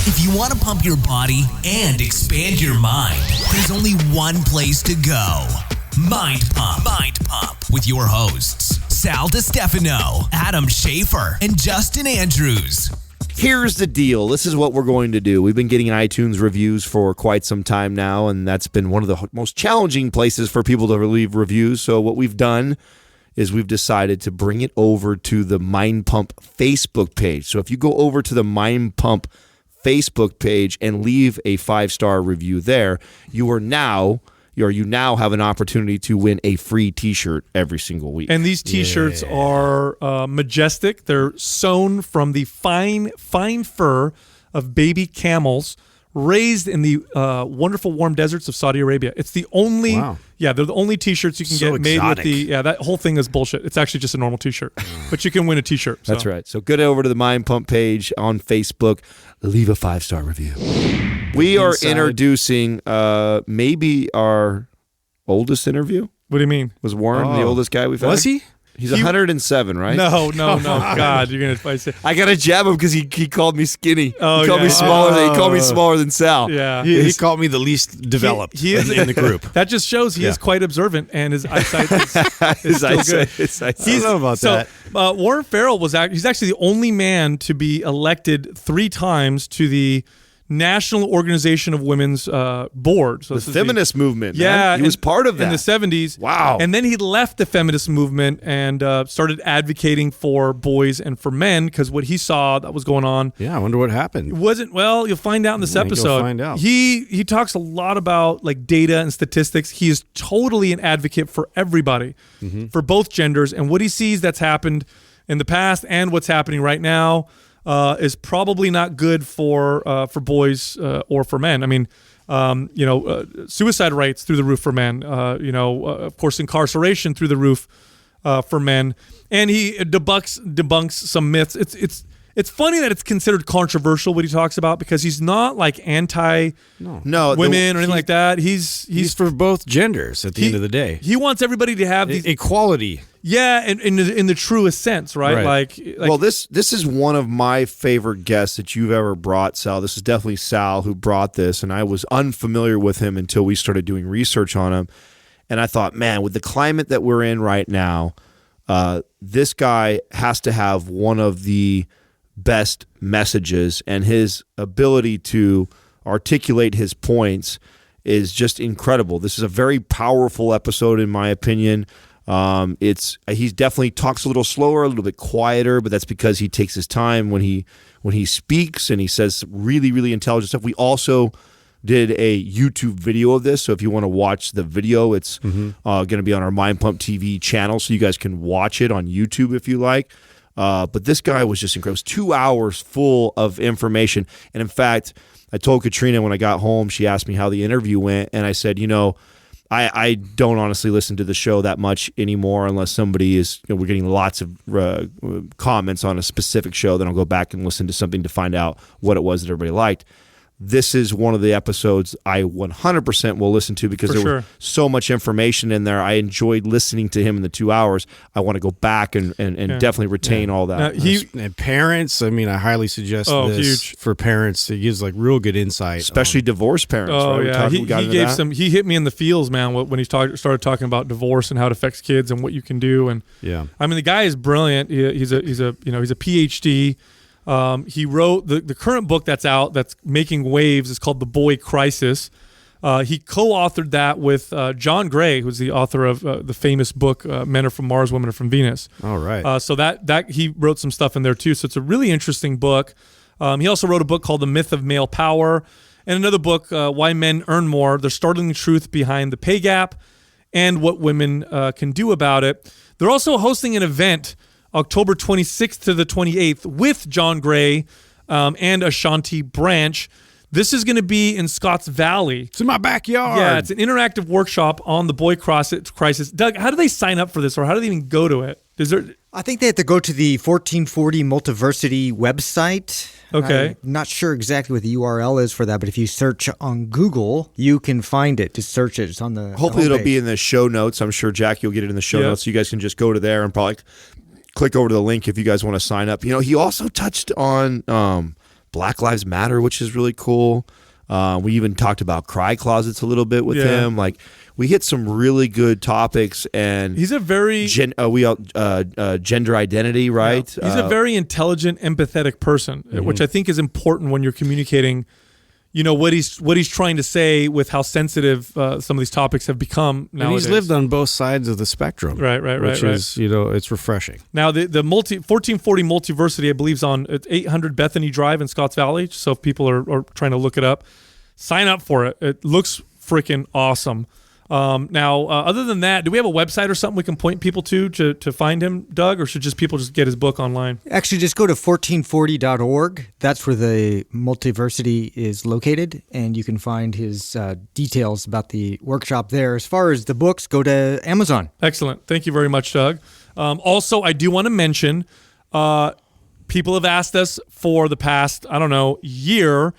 If you want to pump your body and expand your mind, there's only one place to go. Mind Pump. Mind Pump with your hosts, Sal DiStefano, Adam Schaefer, and Justin Andrews. Here's the deal. This is what we're going to do. We've been getting iTunes reviews for quite some time now, and that's been one of the most challenging places for people to leave reviews. So what we've done is we've decided to bring it over to the Mind Pump Facebook page. So if you go over to the Mind Pump Facebook page and leave a 5-star review there, you now have an opportunity to win a free T-shirt every single week. And these T-shirts are majestic. They're sewn from the fine fur of baby camels raised in the wonderful warm deserts of Saudi Arabia. It's the only, they're the only T-shirts you can get made with that whole thing is bullshit. It's actually just a normal T-shirt, but you can win a T-shirt. So. That's right. So get over to the Mind Pump page on Facebook. Leave a 5-star review. We are introducing maybe our oldest interview. What do you mean? Was Warren the oldest guy we've had? Was he? He's 107, right? No. God, you're gonna fight it. I gotta jab him because he called me skinny. Oh, he called me smaller. He called me smaller than Sal. Yeah, he called me the least developed in the group. That just shows he is quite observant and his eyesight is still good. I don't know about that. Warren Farrell he's actually the only man to be elected 3 times to the National Organization of Women's board. So the feminist movement. Yeah. Man. He was part of that. In the 70s. Wow. And then he left the feminist movement and started advocating for boys and for men because what he saw that was going on. Yeah, I wonder what happened. You'll find out in this episode. You'll find out. He talks a lot about like data and statistics. He is totally an advocate for everybody, for both genders. And what he sees that's happened in the past and what's happening right now is probably not good for boys or for men. I mean, suicide rates through the roof for men. Of course, incarceration through the roof for men. And he debunks some myths. It's funny that it's considered controversial what he talks about because he's not like anti women or anything like that. He's for both genders at the end of the day. He wants everybody to have these equality. Yeah, and in the truest sense, right? Like well, this is one of my favorite guests that you've ever brought, Sal. This is definitely Sal who brought this, and I was unfamiliar with him until we started doing research on him. And I thought, man, with the climate that we're in right now, this guy has to have one of the best messages, and his ability to articulate his points is just incredible. This is a very powerful episode, in my opinion. He definitely talks a little slower, a little bit quieter, but that's because he takes his time when he speaks, and he says really, really intelligent stuff. We also did a YouTube video of this, so if you want to watch the video, it's going to be on our Mind Pump TV channel, so you guys can watch it on YouTube if you like. But this guy was just incredible. It was 2 hours full of information, and in fact, I told Katrina when I got home, she asked me how the interview went, and I said, I don't honestly listen to the show that much anymore unless somebody is, we're getting lots of comments on a specific show. Then I'll go back and listen to something to find out what it was that everybody liked. This is one of the episodes I 100% will listen to because was so much information in there. I enjoyed listening to him in the 2 hours. I want to go back and definitely retain all that. And parents, I highly suggest this for parents. It gives like real good insight. Especially divorced parents. Oh, right? Yeah. He hit me in the feels, man, when he started talking about divorce and how it affects kids and what you can do. And the guy is brilliant. He's a PhD. He wrote the current book that's out that's making waves is called The Boy Crisis. He co-authored that with John Gray, who's the author of the famous book Men Are From Mars, Women Are From Venus. All right. So that he wrote some stuff in there too. So it's a really interesting book. He also wrote a book called The Myth of Male Power and another book, Why Men Earn More, The Startling Truth Behind the Pay Gap and What Women Can Do About It. They're also hosting an event October 26th to the 28th with John Gray and Ashanti Branch. This is going to be in Scotts Valley. It's in my backyard. Yeah, it's an interactive workshop on the boy crisis. Doug, how do they sign up for this, or how do they even go to it? I think they have to go to the 1440 Multiversity website. Okay. I'm not sure exactly what the URL is for that, but if you search on Google, you can find it. Just search it. It's on the Hopefully it'll be in the show notes. I'm sure, Jackie, will get it in the show notes, so you guys can just go to there and probably click over to the link if you guys want to sign up. He also touched on Black Lives Matter, which is really cool. We even talked about cry closets a little bit with him. Like, we hit some really good topics, and he's a very gender identity, right? Yeah. He's a very intelligent, empathetic person, which I think is important when you're communicating, what he's trying to say with how sensitive some of these topics have become nowadays. And he's lived on both sides of the spectrum, right. Which is, it's refreshing. Now the 1440 Multiversity, I believe, is on 800 Bethany Drive in Scotts Valley. So if people are trying to look it up, sign up for it. It looks freaking awesome. Now, other than that, do we have a website or something we can point people to find him, Doug, or should people just get his book online? Actually, just go to 1440.org. That's where the Multiversity is located, and you can find his details about the workshop there. As far as the books, go to Amazon. Excellent. Thank you very much, Doug. Also, I do want to mention, people have asked us for the past, year,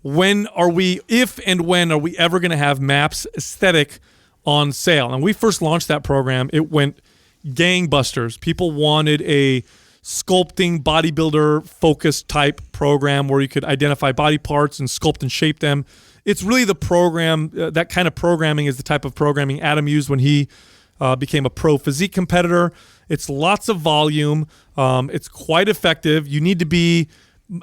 if and when are we ever going to have Maps Aesthetic on sale? And we first launched that program, it went gangbusters. People wanted a sculpting bodybuilder focused type program where you could identify body parts and sculpt and shape them. It's really the program, that kind of programming is the type of programming Adam used when he became a pro physique competitor. It's lots of volume. It's quite effective. You need to be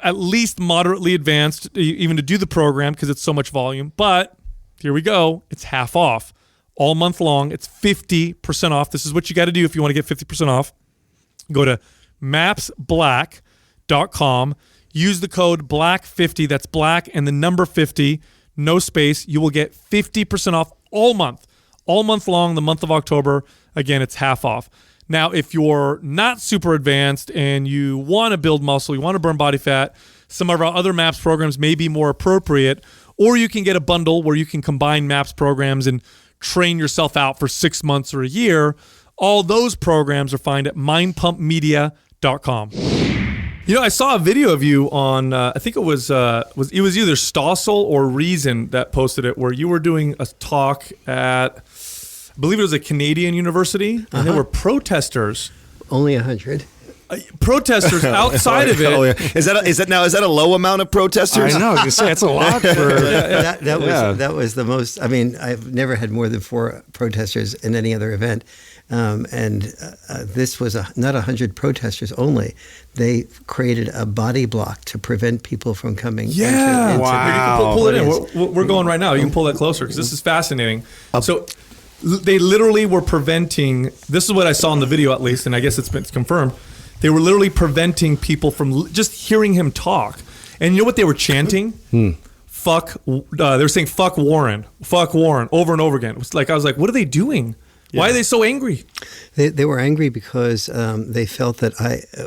at least moderately advanced even to do the program because it's so much volume. But here we go. It's half off. All month long, it's 50% off. This is what you got to do if you want to get 50% off. Go to mapsblack.com. Use the code BLACK50. That's black and the number 50, no space. You will get 50% off all month long, the month of October. Again, it's half off. Now, if you're not super advanced and you want to build muscle, you want to burn body fat, some of our other MAPS programs may be more appropriate, or you can get a bundle where you can combine MAPS programs and train yourself out for 6 months or a year. All those programs are found at mindpumpmedia.com. I saw a video of you on, I think it was either Stossel or Reason that posted it, where you were doing a talk at, I believe it was a Canadian university, and there were protesters. Only 100. Protesters outside of it. Oh, yeah. Is that a low amount of protesters? I know. You say it's a lot. That was the most. I mean, I've never had more than 4 protesters in any other event, and this was not 100 protesters only. They created a body block to prevent people from coming. Yeah, into wow. You can pull it in. We're going right now. You can pull that closer because this is fascinating. So. They literally were preventing, this is what I saw in the video at least, and I guess it's been confirmed, they were literally preventing people from just hearing him talk. And you know what they were chanting? They were saying, fuck Warren, over and over again. It was like, I was like, what are they doing? Yeah. Why are they so angry? They were angry because they felt that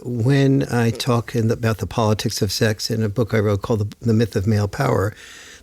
when I talk about the politics of sex in a book I wrote called The Myth of Male Power,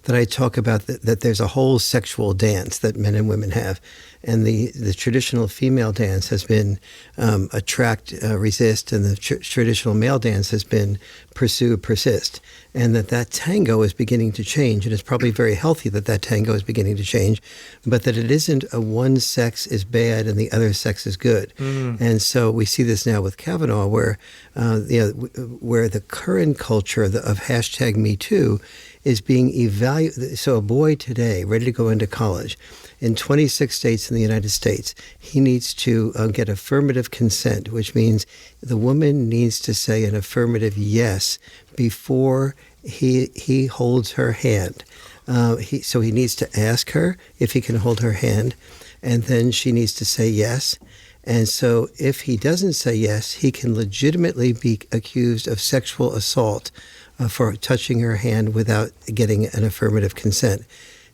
that I talk about that there's a whole sexual dance that men and women have. And the traditional female dance has been attract, resist, and the traditional male dance has been pursue, persist. And that tango is beginning to change. And it's probably very healthy that tango is beginning to change, but that it isn't a one sex is bad and the other sex is good. And so we see this now with Kavanaugh, where the current culture of hashtag Me Too is being evaluated. So a boy today, ready to go into college, in 26 states in the United States, he needs to get affirmative consent, which means the woman needs to say an affirmative yes before he holds her hand. So he needs to ask her if he can hold her hand, and then she needs to say yes. And so if he doesn't say yes, he can legitimately be accused of sexual assault for touching her hand without getting an affirmative consent.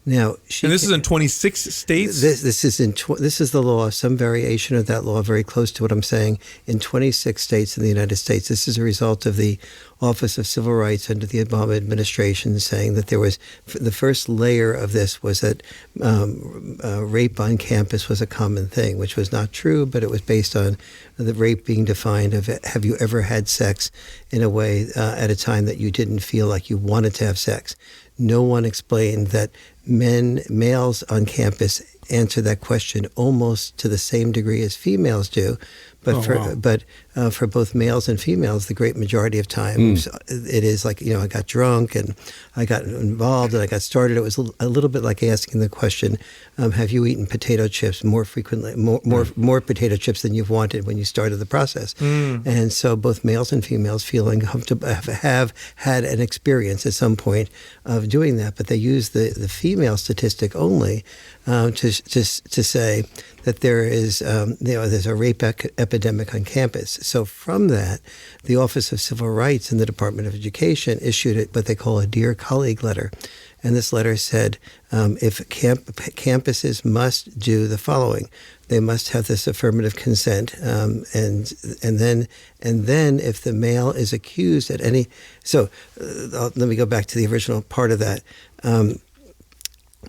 Now, and this is in 26 states? This is the law, some variation of that law, very close to what I'm saying, in 26 states in the United States. This is a result of the Office of Civil Rights under the Obama administration saying that there was, the first layer of this was that rape on campus was a common thing, which was not true, but it was based on the rape being defined of, have you ever had sex in a way at a time that you didn't feel like you wanted to have sex? No one explained that males on campus answer that question almost to the same degree as females do, but for both males and females, the great majority of times, it is like, I got drunk and I got involved and I got started. It was a little bit like asking the question, have you eaten potato chips more frequently, more potato chips than you've wanted when you started the process? And so both males and females feeling comfortable have had an experience at some point of doing that, but they use the female statistic only to say that there is there's a rape epidemic on campus. So from that, the Office of Civil Rights in the Department of Education issued what they call a Dear Colleague letter. And this letter said, if campuses must do the following: they must have this affirmative consent, and then if the male is accused at any, let me go back to the original part of that.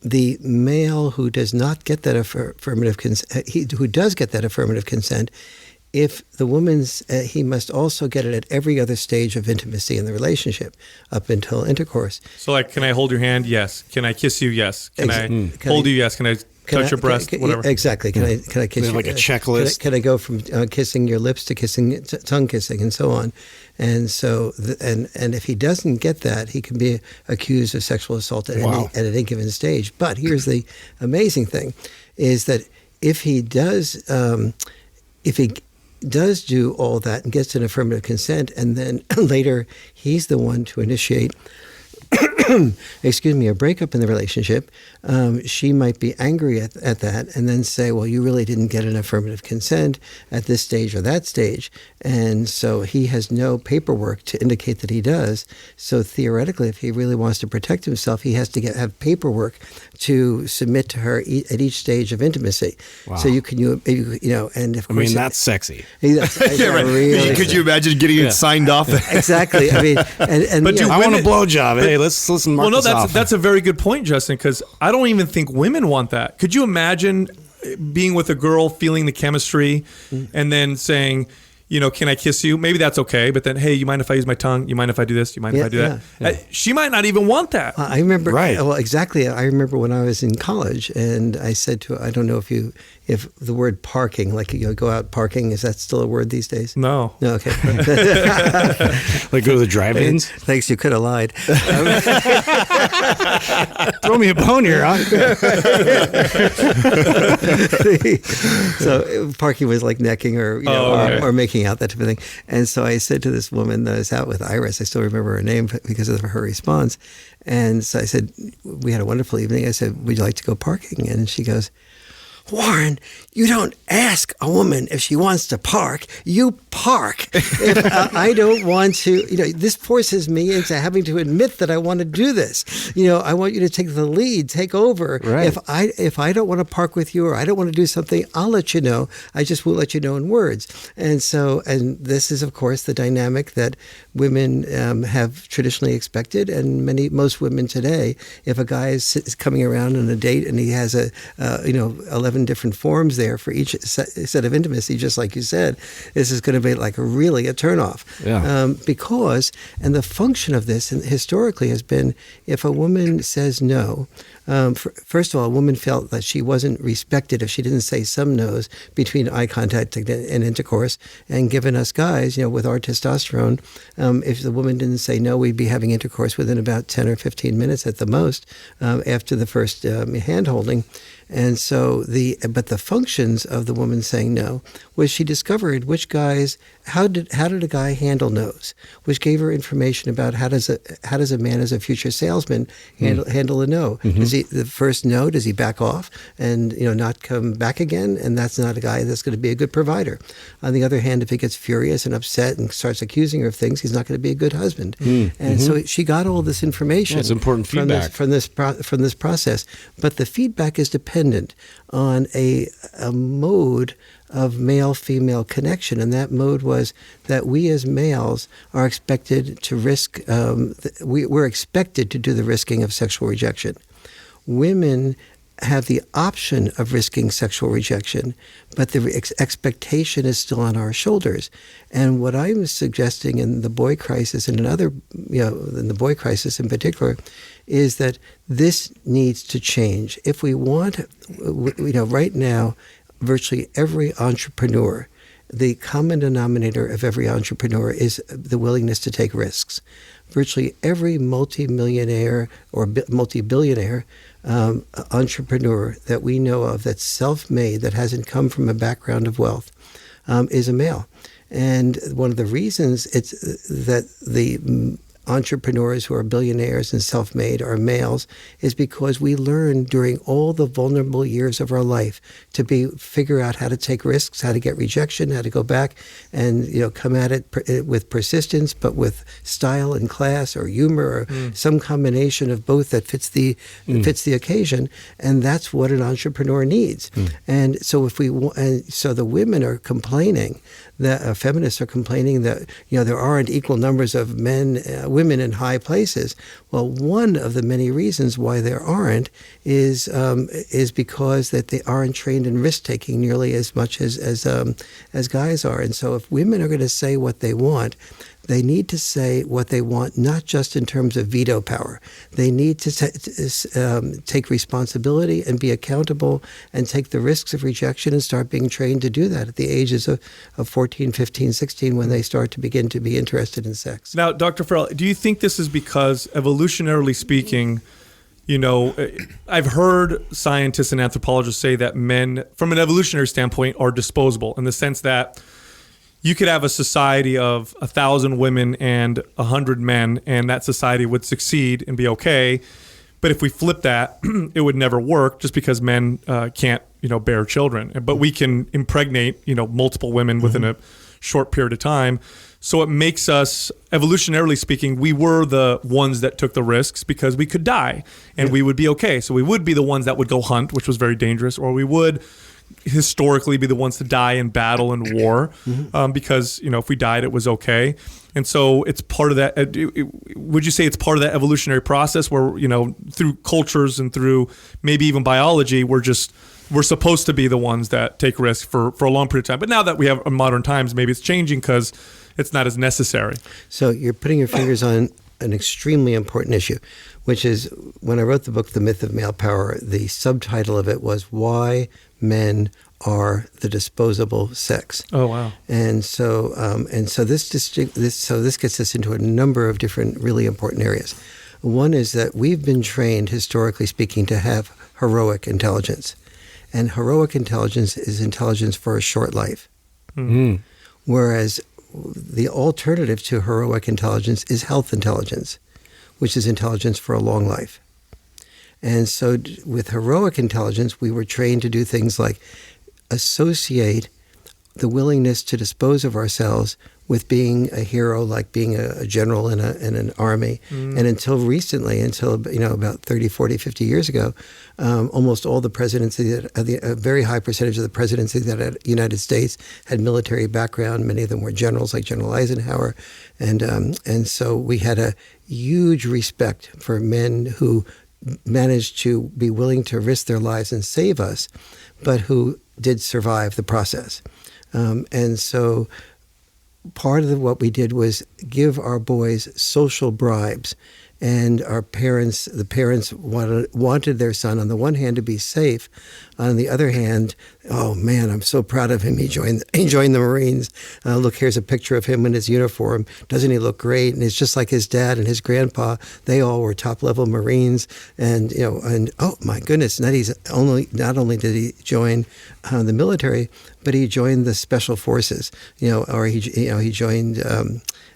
The male who does not get that affirmative consent, who does get that affirmative consent, if the woman's, he must also get it at every other stage of intimacy in the relationship, up until intercourse. So, like, can I hold your hand? Yes. Can I kiss you? Yes. Can I hold you? Yes. Can I touch your breast? Whatever. Exactly. Can I kiss you? Like a checklist. Can I go from kissing your lips to kissing, tongue kissing, and so on? And so, and if he doesn't get that, he can be accused of sexual assault at any given stage. But here's the amazing thing: is that if he does do all that and gets an affirmative consent, and then later he's the one to initiate a breakup in the relationship, she might be angry at that and then say, well, you really didn't get an affirmative consent at this stage or that stage. And so he has no paperwork to indicate that he does. So theoretically, if he really wants to protect himself, he has to have paperwork to submit to her at each stage of intimacy. Wow. So you can, and of course, that's sexy. That's right. Really could you imagine getting it signed off? Exactly. I mean, but I want a blowjob. Hey, let's mark this off. That's a very good point, Justin, because I don't even think women want that. Could you imagine being with a girl, feeling the chemistry, and then saying, can I kiss you? Maybe that's okay, but then, hey, you mind if I use my tongue? You mind if I do this? You mind if I do that? Yeah. She might not even want that. I remember, well, exactly. I remember when I was in college, and I said to her, I don't know if the word parking, like go out parking, is that still a word these days? No. Okay. Like go to the drive-ins? Thanks, you could have lied. Throw me a bone here, huh? So parking was like necking or or making out, that type of thing. And so I said to this woman that I was out with, Iris, I still remember her name because of her response. And so I said, we had a wonderful evening. I said, would you like to go parking? And she goes, Warren, you don't ask a woman if she wants to park. You park. If I don't want to, this forces me into having to admit that I want to do this. I want you to take the lead, take over. Right. If I don't want to park with you or I don't want to do something, I'll let you know. I just won't let you know in words. And this is, of course, the dynamic that women have traditionally expected, and most women today, if a guy is coming around on a date and he has 11 different forms there for each set of intimacy, just like you said, this is going to be like really a turnoff. Yeah. Because the function of this historically has been, if a woman says no, first of all, a woman felt that she wasn't respected if she didn't say some no's between eye contact and intercourse. And given us guys, with our testosterone, if the woman didn't say no, we'd be having intercourse within about 10 or 15 minutes at the most after the first hand holding. And so but the functions of the woman saying no was she discovered which guys, how did a guy handle no's, which gave her information about how does a man as a future salesman handle a no. Mm-hmm. Does the first no, does he back off and not come back again? And that's not a guy that's going to be a good provider. On the other hand, if he gets furious and upset and starts accusing her of things, he's not going to be a good husband. Mm-hmm. And so she got all this information. That's important feedback from this process. But the feedback is dependent on a mode of male-female connection, and that mode was that we as males are expected to risk. We're expected to do the risking of sexual rejection. Women have the option of risking sexual rejection, but the expectation is still on our shoulders. And what I'm suggesting in the boy crisis and in the boy crisis in particular, is that this needs to change. If we want, right now, virtually every entrepreneur the common denominator of every entrepreneur is the willingness to take risks. Virtually every multi-millionaire or multi-billionaire entrepreneur that we know of that's self-made, that hasn't come from a background of wealth, is a male. And one of the reasons it's that the entrepreneurs who are billionaires and self-made are males is because we learn during all the vulnerable years of our life to figure out how to take risks, how to get rejection, how to go back and come at it with persistence, but with style and class or humor or some combination of both that fits the occasion. And that's what an entrepreneur needs. And so so the women are complaining that feminists are complaining that there aren't equal numbers of women in high places. Well, one of the many reasons why there aren't is because that they aren't trained in risk taking nearly as much as guys are. And so, if women are going to say what they want, they need to say what they want, not just in terms of veto power. They need to take responsibility and be accountable and take the risks of rejection and start being trained to do that at the ages of 14, 15, 16 when they start to begin to be interested in sex. Now, Dr. Farrell, do you think this is because evolutionarily speaking, I've heard scientists and anthropologists say that men, from an evolutionary standpoint, are disposable in the sense that you could have a society of 1,000 women and 100 men, and that society would succeed and be okay. But if we flip that, it would never work just because men can't, bear children. But we can impregnate, multiple women within a short period of time. So it makes us, evolutionarily speaking, we were the ones that took the risks because we could die and we would be okay. So we would be the ones that would go hunt, which was very dangerous, or we would historically be the ones to die in battle and war because, if we died, it was okay. And so it's part of that. Would you say it's part of that evolutionary process where, through cultures and through maybe even biology, we're supposed to be the ones that take risks for a long period of time. But now that we have modern times, maybe it's changing because it's not as necessary. So you're putting your fingers on an extremely important issue, which is when I wrote the book, The Myth of Male Power, the subtitle of it was Why Men Are the Disposable Sex. Oh, wow. And so this gets us into a number of different really important areas. One is that we've been trained, historically speaking, to have heroic intelligence. And heroic intelligence is intelligence for a short life. Mm-hmm. Whereas the alternative to heroic intelligence is health intelligence, which is intelligence for a long life. And so with heroic intelligence, we were trained to do things like associate the willingness to dispose of ourselves with being a hero, like being a general in an army. And until recently, about 30, 40, 50 years ago, almost all the presidency, a very high percentage of the presidency that had United States had military background. Many of them were generals, like General Eisenhower. And so we had a huge respect for men who managed to be willing to risk their lives and save us, but who did survive the process. And so part of what we did was give our boys social bribes. And the parents wanted their son, on the one hand, to be safe. On the other hand, oh man, I'm so proud of him. He joined the Marines. Look, here's a picture of him in his uniform. Doesn't he look great? And it's just like his dad and his grandpa. They all were top level Marines. And oh my goodness, not only did he join the military, but he joined the special forces. Or he joined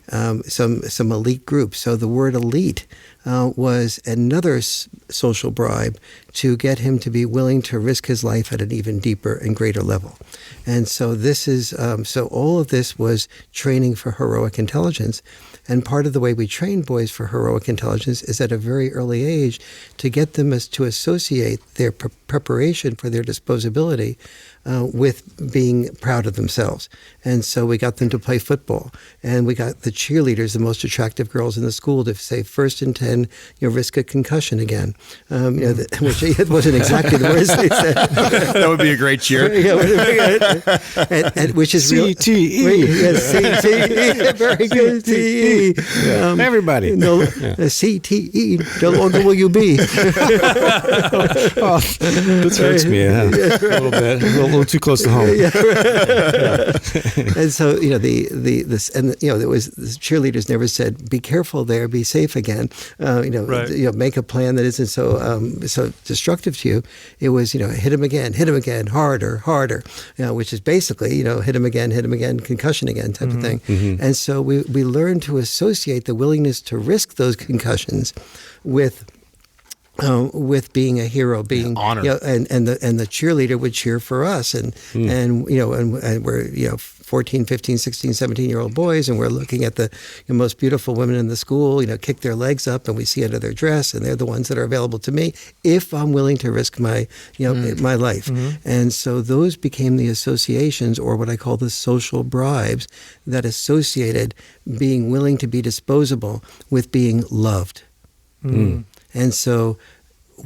some elite group. So the word elite was another social bribe to get him to be willing to risk his life at an even deeper and greater level. And so this is so all of this was training for heroic intelligence. And part of the way we train boys for heroic intelligence is at a very early age to get them to associate their preparation for their disposability with being proud of themselves. And so we got them to play football. And we got the cheerleaders, the most attractive girls in the school, to say first and 10 and risk a concussion again. Which it wasn't exactly the words they said. That would be a great cheer. Which is CTE. CTE. Very good. CTE. Everybody. CTE. No longer will you be. This hurts me a little bit. A little too close to home. And so the cheerleaders never said, "Be careful there, be safe again." Make a plan that isn't so destructive to you. It was hit him again, harder, which is basically hit him again, concussion again type of thing. And so we learned to associate the willingness to risk those concussions with being a hero, being honor, and the cheerleader would cheer for us, and we're 14, 15, 16, 17-year-old boys, and we're looking at the most beautiful women in the school, kick their legs up, and we see under their dress, and they're the ones that are available to me if I'm willing to risk my my life. And so those became the associations, or what I call the social bribes, that associated being willing to be disposable with being loved. And so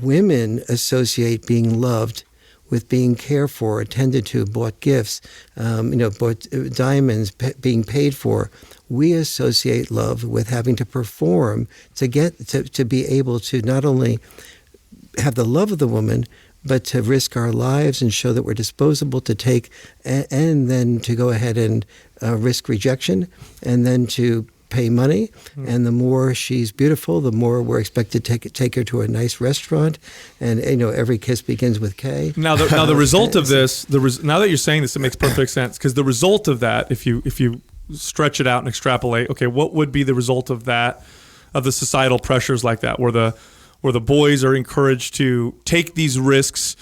women associate being loved with being cared for, attended to, bought gifts, bought diamonds, being paid for. We associate love with having to perform to get to be able to not only have the love of the woman, but to risk our lives and show that we're disposable to take, and then to go ahead and risk rejection, and then to pay money, and the more she's beautiful, the more we're expected to take her to a nice restaurant, and every kiss begins with K. Now the result of this, now that you're saying this, it makes perfect sense, because the result of that, if you stretch it out and extrapolate, okay, what would be the result of that, of the societal pressures like that, where the boys are encouraged to take these risks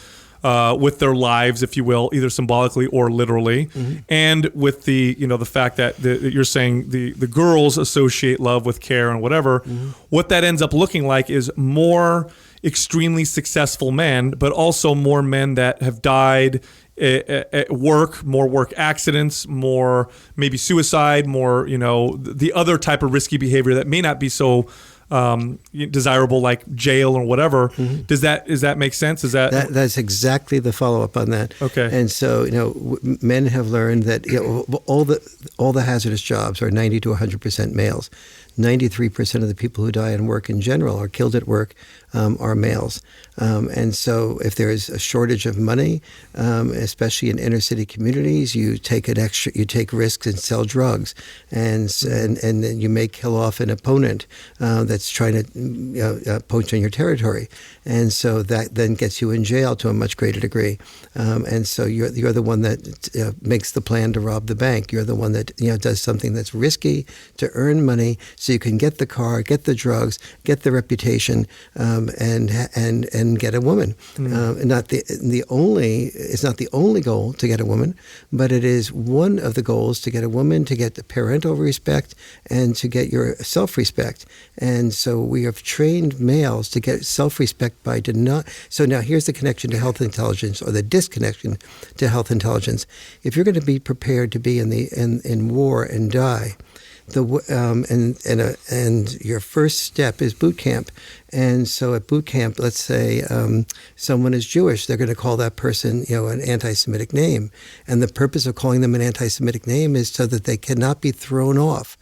with their lives, if you will, either symbolically or literally, and with the the fact that you're saying the girls associate love with care and whatever, what that ends up looking like is more extremely successful men, but also more men that have died at work, more work accidents, more maybe suicide, more the other type of risky behavior that may not be so desirable, like jail or whatever. Does that make sense? That's exactly the follow-up on that. Okay. And so men have learned that all the hazardous jobs are 90 to 100% males. 93% of the people who die in work in general or killed at work are males. And so if there is a shortage of money, especially in inner city communities, you take risks and sell drugs, and then you may kill off an opponent that's trying to poach on your territory. And so that then gets you in jail to a much greater degree. And so you're the one that makes the plan to rob the bank. You're the one that does something that's risky to earn money, so you can get the car, get the drugs, get the reputation, and get a woman. It's not the only goal to get a woman, but it is one of the goals to get a woman, to get the parental respect, and to get your self-respect. And so we have trained males to get self-respect by So now here's the connection to health intelligence, or the disconnection to health intelligence. If you're going to be prepared to be in war and die, and your first step is boot camp. And so at boot camp, let's say someone is Jewish, they're going to call that person, an anti-Semitic name. And the purpose of calling them an anti-Semitic name is so that they cannot be thrown off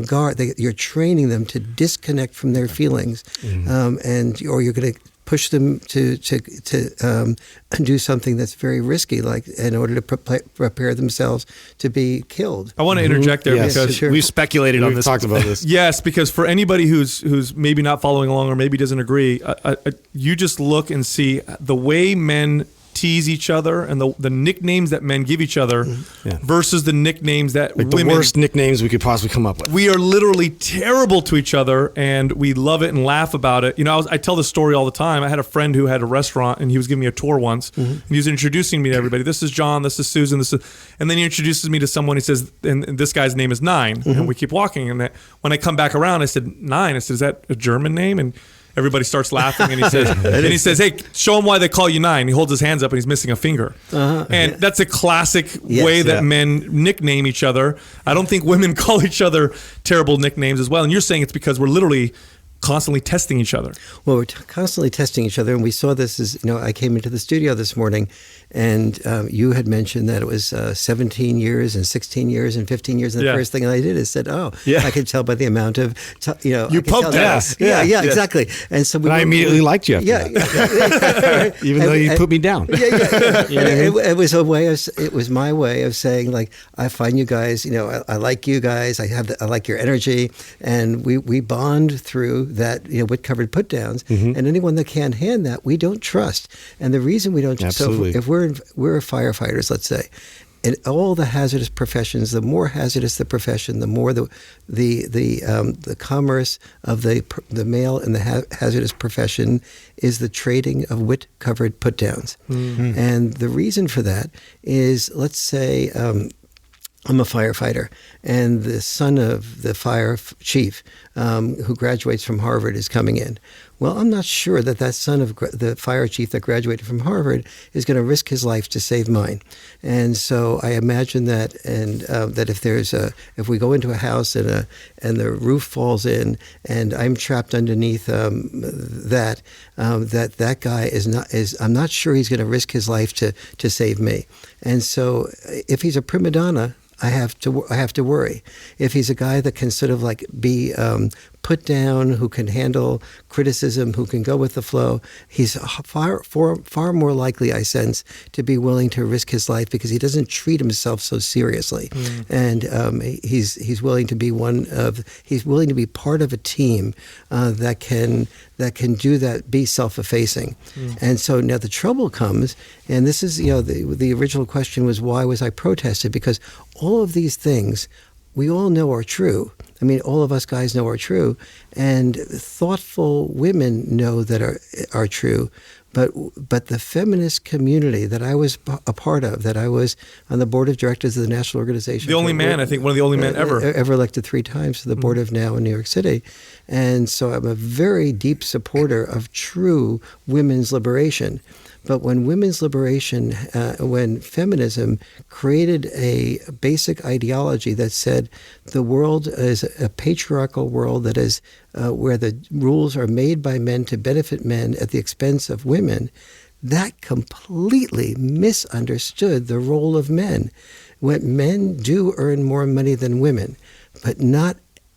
guard. You're training them to disconnect from their feelings, or you're going to push them to do something that's very risky, like in order to prepare themselves to be killed. I want to interject there because we've speculated on this. Talked about this. Yes, because for anybody who's maybe not following along or maybe doesn't agree, you just look and see the way men tease each other and the nicknames that men give each other versus the nicknames that women. The worst nicknames we could possibly come up with. We are literally terrible to each other, and we love it and laugh about it. I tell this story all the time. I had a friend who had a restaurant, and he was giving me a tour once, and he was introducing me to everybody. This is John, this is Susan, and then he introduces me to someone. He says, and this guy's name is Nine, and we keep walking. And when I come back around, I said, Nine. I said, is that a German name? And everybody starts laughing, and he says, "Hey, show them why they call you Nine." He holds his hands up, and he's missing a finger. And that's a classic way that men nickname each other. I don't think women call each other terrible nicknames as well. And you're saying it's because we're literally constantly testing each other. Well, we're constantly testing each other, and we saw this as, I came into the studio this morning, and you had mentioned that it was 17 years and 16 years and 15 years, and the first thing I did is said, I could tell by the amount of, you poked us. Yeah, exactly. And so I immediately liked you after that. Even though you put me down. It was a way of, it was my way of saying, like, I find you guys, I like you guys, I like your energy, and we bond through that, wood-covered put-downs, and anyone that can't hand that, we don't trust. And the reason we don't trust, so if we're firefighters, let's say, in all the hazardous professions, the more hazardous the profession, the more the commerce of the male in the hazardous profession is the trading of wood-covered put-downs. And the reason for that is, let's say, I'm a firefighter, and the son of the fire chief who graduates from Harvard is coming in. Well, I'm not sure that son of the fire chief that graduated from Harvard is going to risk his life to save mine. And so I imagine that, and that if we go into a house and the roof falls in, and I'm trapped underneath that guy I'm not sure he's going to risk his life to save me. And so if he's a prima donna, I have to worry. If he's a guy that can sort of like be put down, who can handle criticism, who can go with the flow, he's far more likely, I sense, to be willing to risk his life because he doesn't treat himself so seriously, and he's willing to be willing to be part of a team that can do that, be self-effacing. And so now the trouble comes, and this is the original question was, why was I protested? Because all of these things we all know are true. I mean, all of us guys know are true, and thoughtful women know that are true. But the feminist community that I was a part of, that I was on the board of directors of the National Organization. The only man, I think, one of the only men ever elected 3 times to the board of NOW in New York City. And so I'm a very deep supporter of true women's liberation. But when women's liberation, when feminism created a basic ideology that said the world is a patriarchal world that is where the rules are made by men to benefit men at the expense of women, that completely misunderstood the role of men. When men do earn more money than women, but not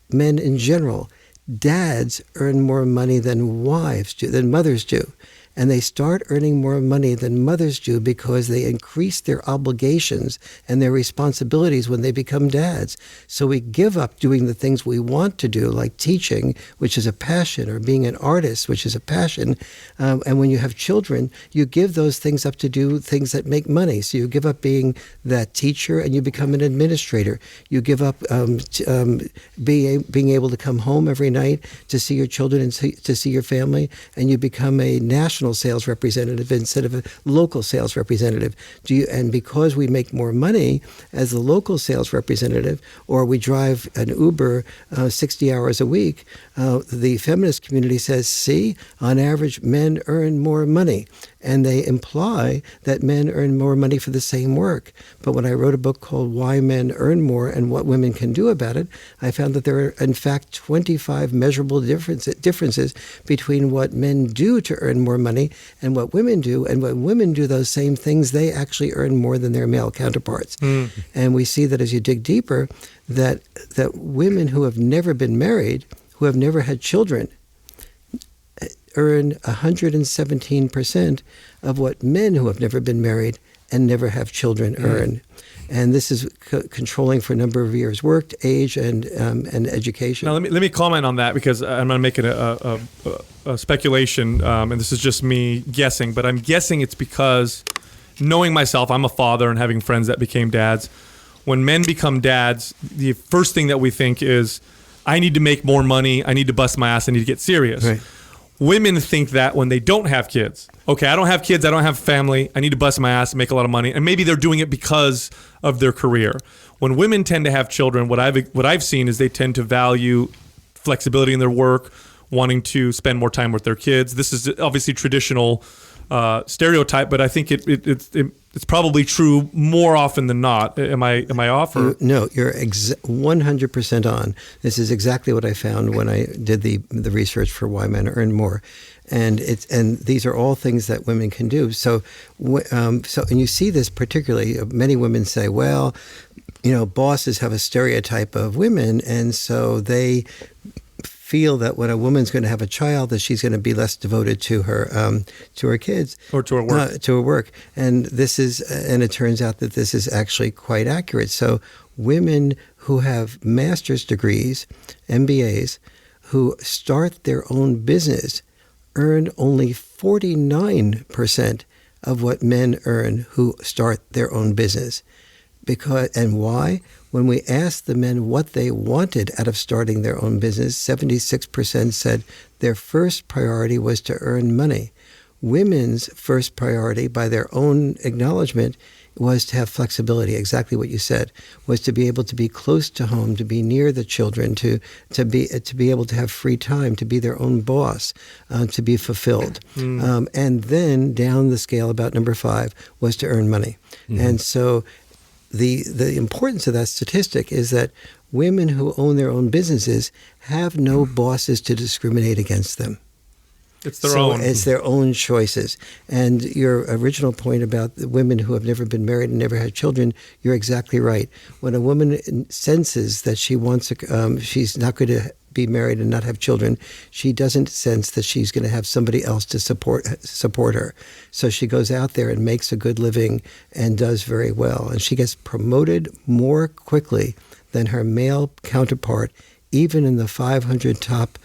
men in general. Dads earn more money than mothers do. And they start earning more money than mothers do because they increase their obligations and their responsibilities when they become dads. So we give up doing the things we want to do, like teaching, which is a passion, or being an artist, which is a passion. And when you have children, you give those things up to do things that make money. So you give up being that teacher and you become an administrator. You give up being able to come home every night to see your children and to see your family, and you become a national sales representative instead of a local sales representative. And because we make more money as a local sales representative, or we drive an Uber 60 hours a week, the feminist community says, see, on average, men earn more money. And they imply that men earn more money for the same work. But when I wrote a book called Why Men Earn More and What Women Can Do About It, I found that there are, in fact, 25 measurable differences between what men do to earn more money and what women do. And when women do those same things, they actually earn more than their male counterparts. And we see that as you dig deeper, that women who have never been married, who have never had children, earn 117% of what men who have never been married and never have children earn. And this is controlling for a number of years worked, age, and education. Now, let me comment on that, because I'm going to make it a speculation, and this is just me guessing, but I'm guessing it's because, knowing myself, I'm a father and having friends that became dads. When men become dads, the first thing that we think is, I need to make more money, I need to bust my ass, I need to get serious. Right. Women think that when they don't have kids. Okay, I don't have kids, I don't have family, I need to bust my ass and make a lot of money. And maybe they're doing it because of their career. When women tend to have children, what I've seen is they tend to value flexibility in their work, wanting to spend more time with their kids. This is obviously traditional stereotype, but I think it's probably true more often than not. Am I off? Or? No, you're 100% on. This is exactly what I found when I did the research for Why Men Earn More. And these are all things that women can do. So and you see this particularly. Many women say, well, bosses have a stereotype of women, and so they feel that when a woman's going to have a child, that she's going to be less devoted to her kids or to her work. And it turns out that this is actually quite accurate. So women who have master's degrees, MBAs, who start their own business earn only 49% of what men earn who start their own business. And why? When we asked the men what they wanted out of starting their own business, 76% said their first priority was to earn money. Women's first priority, by their own acknowledgement, was to have flexibility, exactly what you said, was to be able to be close to home, to be near the children, to be able to have free time, to be their own boss, to be fulfilled. And then down the scale, about number 5, was to earn money. And so the importance of that statistic is that women who own their own businesses have no bosses to discriminate against them. It's their own. It's their own choices. And your original point about the women who have never been married and never had children, you're exactly right. When a woman senses that she's not going to be married and not have children, she doesn't sense that she's going to have somebody else to support her. So she goes out there and makes a good living and does very well. And she gets promoted more quickly than her male counterpart, even in the 500 top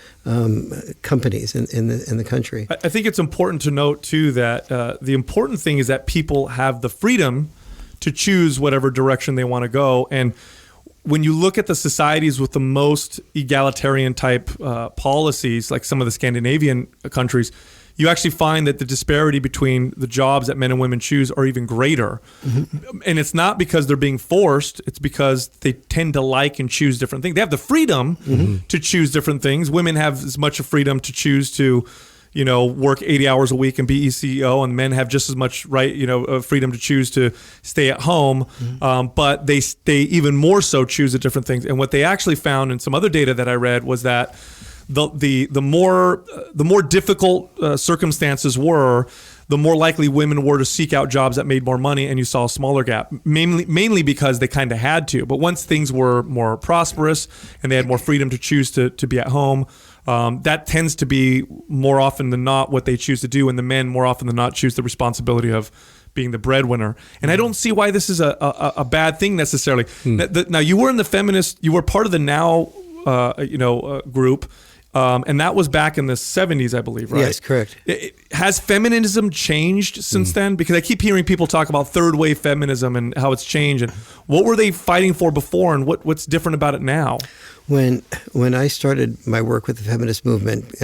companies in the country. I think it's important to note, too, that the important thing is that people have the freedom to choose whatever direction they want to go. And when you look at the societies with the most egalitarian type policies, like some of the Scandinavian countries, you actually find that the disparity between the jobs that men and women choose are even greater. And it's not because they're being forced, it's because they tend to like and choose different things. They have the freedom to choose different things. Women have as much freedom to choose to, work 80 hours a week and be CEO, and men have just as much freedom to choose to stay at home. But they even more so choose the different things. And what they actually found in some other data that I read was that the more difficult circumstances were, the more likely women were to seek out jobs that made more money, and you saw a smaller gap, mainly because they kind of had to. But once things were more prosperous and they had more freedom to choose to be at home, that tends to be more often than not what they choose to do, and the men more often than not choose the responsibility of being the breadwinner. And I don't see why this is a bad thing necessarily. Now, you were in the feminist, you were part of the Now group. And that was back in the 70s, I believe, right? Yes, correct. Has feminism changed since then? Because I keep hearing people talk about third wave feminism and how it's changed. And what were they fighting for before, and what's different about it now? When I started my work with the feminist movement,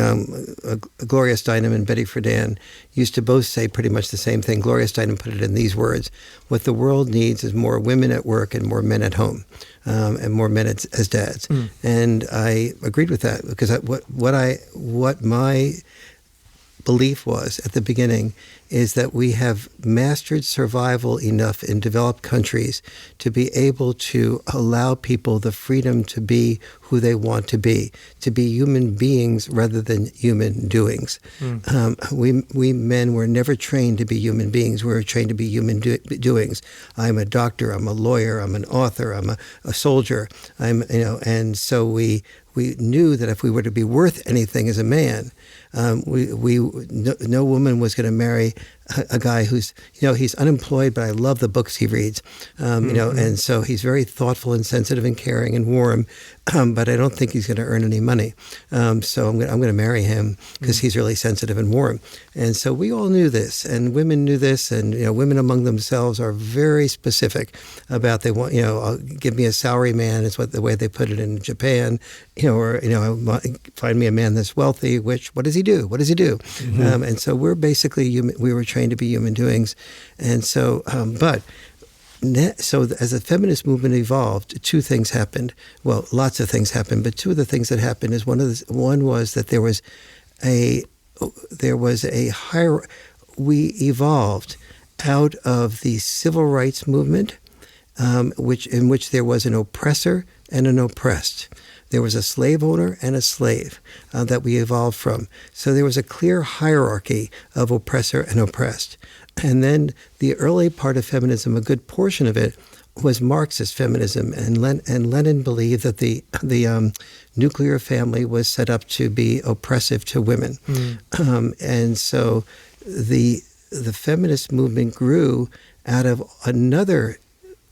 Gloria Steinem and Betty Friedan used to both say pretty much the same thing. Gloria Steinem put it in these words: what the world needs is more women at work and more men at home. And more men as dads. And I agreed with that, because what my belief was at the beginning is that we have mastered survival enough in developed countries to be able to allow people the freedom to be who they want to be human beings rather than human doings. We men were never trained to be human beings. We were trained to be human doings. I'm a doctor, I'm a lawyer, I'm an author, I'm a soldier. And so we knew that if we were to be worth anything as a man, no woman was going to marry a guy who's, he's unemployed, but I love the books he reads, and so he's very thoughtful and sensitive and caring and warm, but I don't think he's going to earn any money. So I'm going to marry him because he's really sensitive and warm. And so we all knew this, and women knew this, and women among themselves are very specific about they want, give me a salary man is the way they put it in Japan, or find me a man that's wealthy. What does he do? What does he do? And so we're basically human. We were trained to be human doings, and so So as the feminist movement evolved, two things happened. Well, lots of things happened, but two of the things that happened is one was that there was a we evolved out of the civil rights movement, in which there was an oppressor and an oppressed. There was a slave owner and a slave that we evolved from. So there was a clear hierarchy of oppressor and oppressed. And then the early part of feminism, a good portion of it, was Marxist feminism, and Lenin believed that the nuclear family was set up to be oppressive to women, and so the feminist movement grew out of another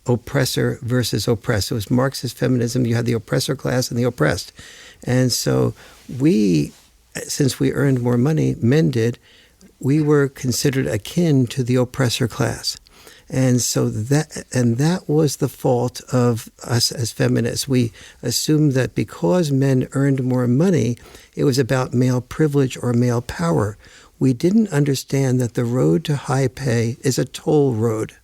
oppressor versus oppressed. It was Marxist feminism. You had the oppressor class and the oppressed, and so since we earned more money, men did, we were considered akin to the oppressor class. And so that was the fault of us as feminists. We assumed that because men earned more money, it was about male privilege or male power. We didn't understand that the road to high pay is a toll road.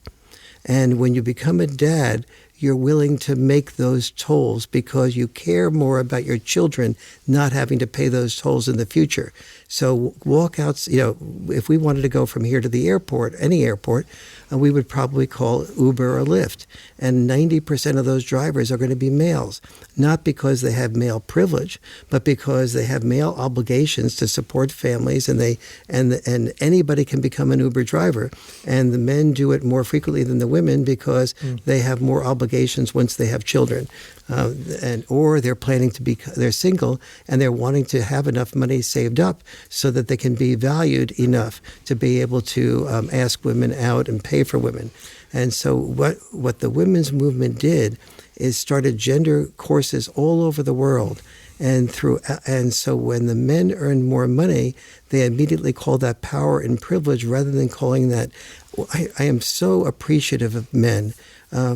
And when you become a dad, you're willing to make those tolls because you care more about your children not having to pay those tolls in the future. So walkouts, if we wanted to go from here to the airport, any airport, we would probably call Uber or Lyft. And 90% of those drivers are going to be males, not because they have male privilege, but because they have male obligations to support families, and anybody can become an Uber driver. And the men do it more frequently than the women because they have more obligations once they have children. Or they're planning they're single and they're wanting to have enough money saved up so that they can be valued enough to be able to ask women out and pay for women. And so what the women's movement did is started gender courses all over the world. And so when the men earned more money, they immediately called that power and privilege rather than calling that. I am so appreciative of men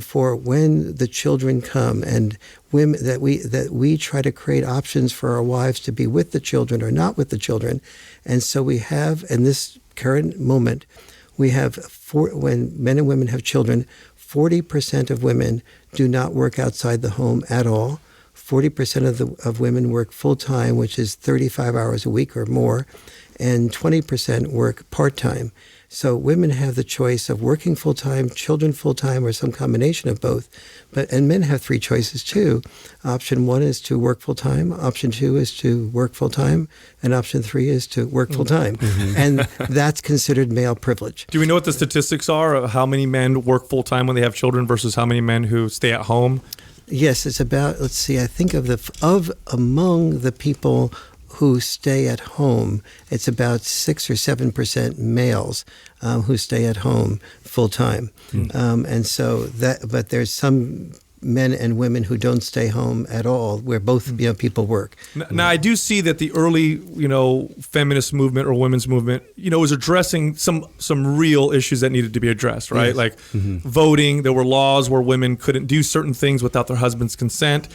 for when the children come and women that we try to create options for our wives to be with the children or not with the children. And so we have, in this current moment, we have when men and women have children, 40% of women do not work outside the home at all. 40% of women work full-time, which is 35 hours a week or more, and 20% work part-time. So women have the choice of working full-time, children full-time, or some combination of both. And men have three choices too. Option 1 is to work full-time. Option 2 is to work full-time. And option 3 is to work full-time. And that's considered male privilege. Do we know what the statistics are of how many men work full-time when they have children versus how many men who stay at home? Yes, it's about, let's see, I think among the people who stay at home, it's about 6 or 7% males who stay at home full time. And so but there's some men and women who don't stay home at all, where both people work. Now, I do see that the early, feminist movement or women's movement, was addressing some real issues that needed to be addressed, right? Yes. Like voting. There were laws where women couldn't do certain things without their husband's consent.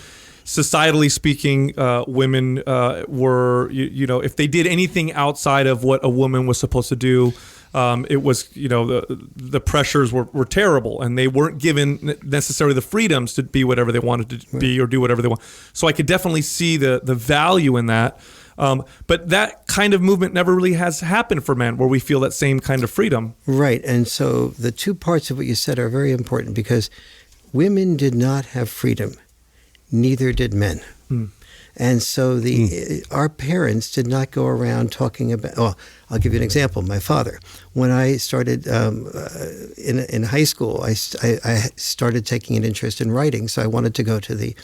Societally speaking, women were, if they did anything outside of what a woman was supposed to do, it was, the pressures were terrible, and they weren't given necessarily the freedoms to be whatever they wanted to be or do whatever they want. So I could definitely see the value in that. But that kind of movement never really has happened for men, where we feel that same kind of freedom. Right. And so the two parts of what you said are very important, because women did not have freedom. Neither did men. And so our parents did not go around talking about, I'll give you an example. My father, when I started in high school, I started taking an interest in writing. So I wanted to go to the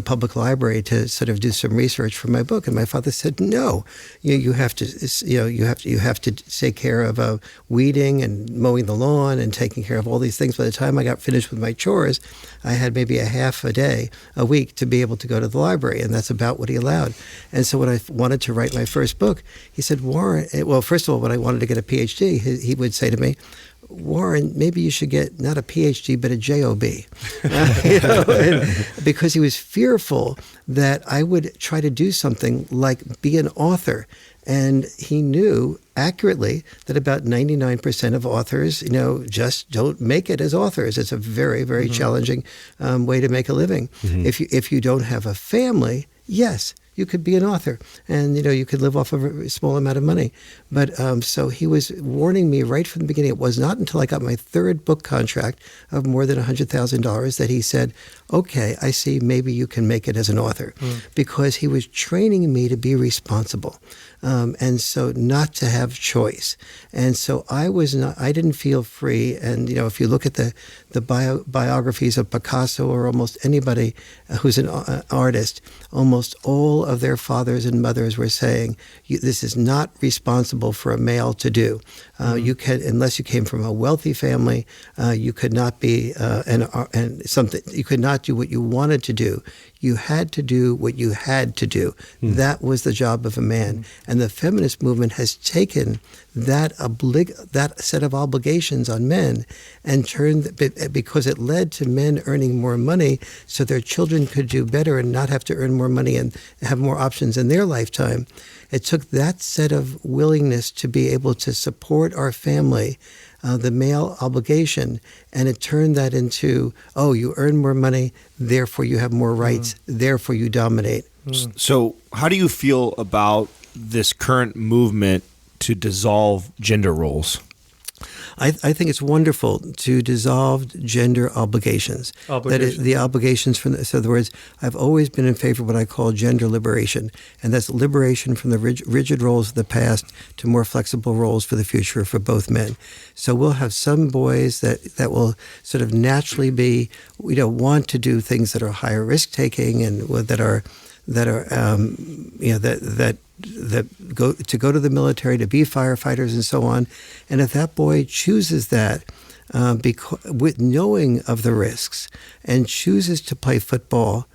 public library to sort of do some research for my book. And my father said, no, you have to take care of weeding and mowing the lawn and taking care of all these things. By the time I got finished with my chores, I had maybe a half a day a week to be able to go to the library. And that's about what he allowed. And so when I wanted to write my first book, he said, Warren, well, first of all, when I wanted to get a PhD, he would say to me, Warren, maybe you should get not a PhD, but a JOB. Because he was fearful that I would try to do something like be an author. And he knew accurately that about 99% of authors, just don't make it as authors. It's a very, very challenging way to make a living. If you don't have a family, yes, you could be an author, and you could live off of a small amount of money. But so he was warning me right from the beginning. It was not until I got my third book contract of more than $100,000 that he said, okay, I see, maybe you can make it as an author, because he was training me to be responsible, and so not to have choice. And so I didn't feel free. And if you look at the biographies of Picasso or almost anybody who's an artist, almost all of their fathers and mothers were saying, this is not responsible for a male to do. You can, unless you came from a wealthy family, you could not be you could not do what you wanted to do. You had to do what you had to do. That was the job of a man. And the feminist movement has taken that set of obligations on men and turned, because it led to men earning more money so their children could do better and not have to earn more money and have more options in their lifetime. It took that set of willingness to be able to support our family, the male obligation, and it turned that into, you earn more money, therefore you have more rights, therefore you dominate. So how do you feel about this current movement to dissolve gender roles? I think it's wonderful to dissolve gender obligations. That is, the obligations so in other words, I've always been in favor of what I call gender liberation, and that's liberation from the rigid roles of the past to more flexible roles for the future for both men. So we'll have some boys that will sort of naturally be, want to do things that are higher risk taking and that go to the military, to be firefighters and so on. And if that boy chooses that with knowing of the risks and chooses to play football,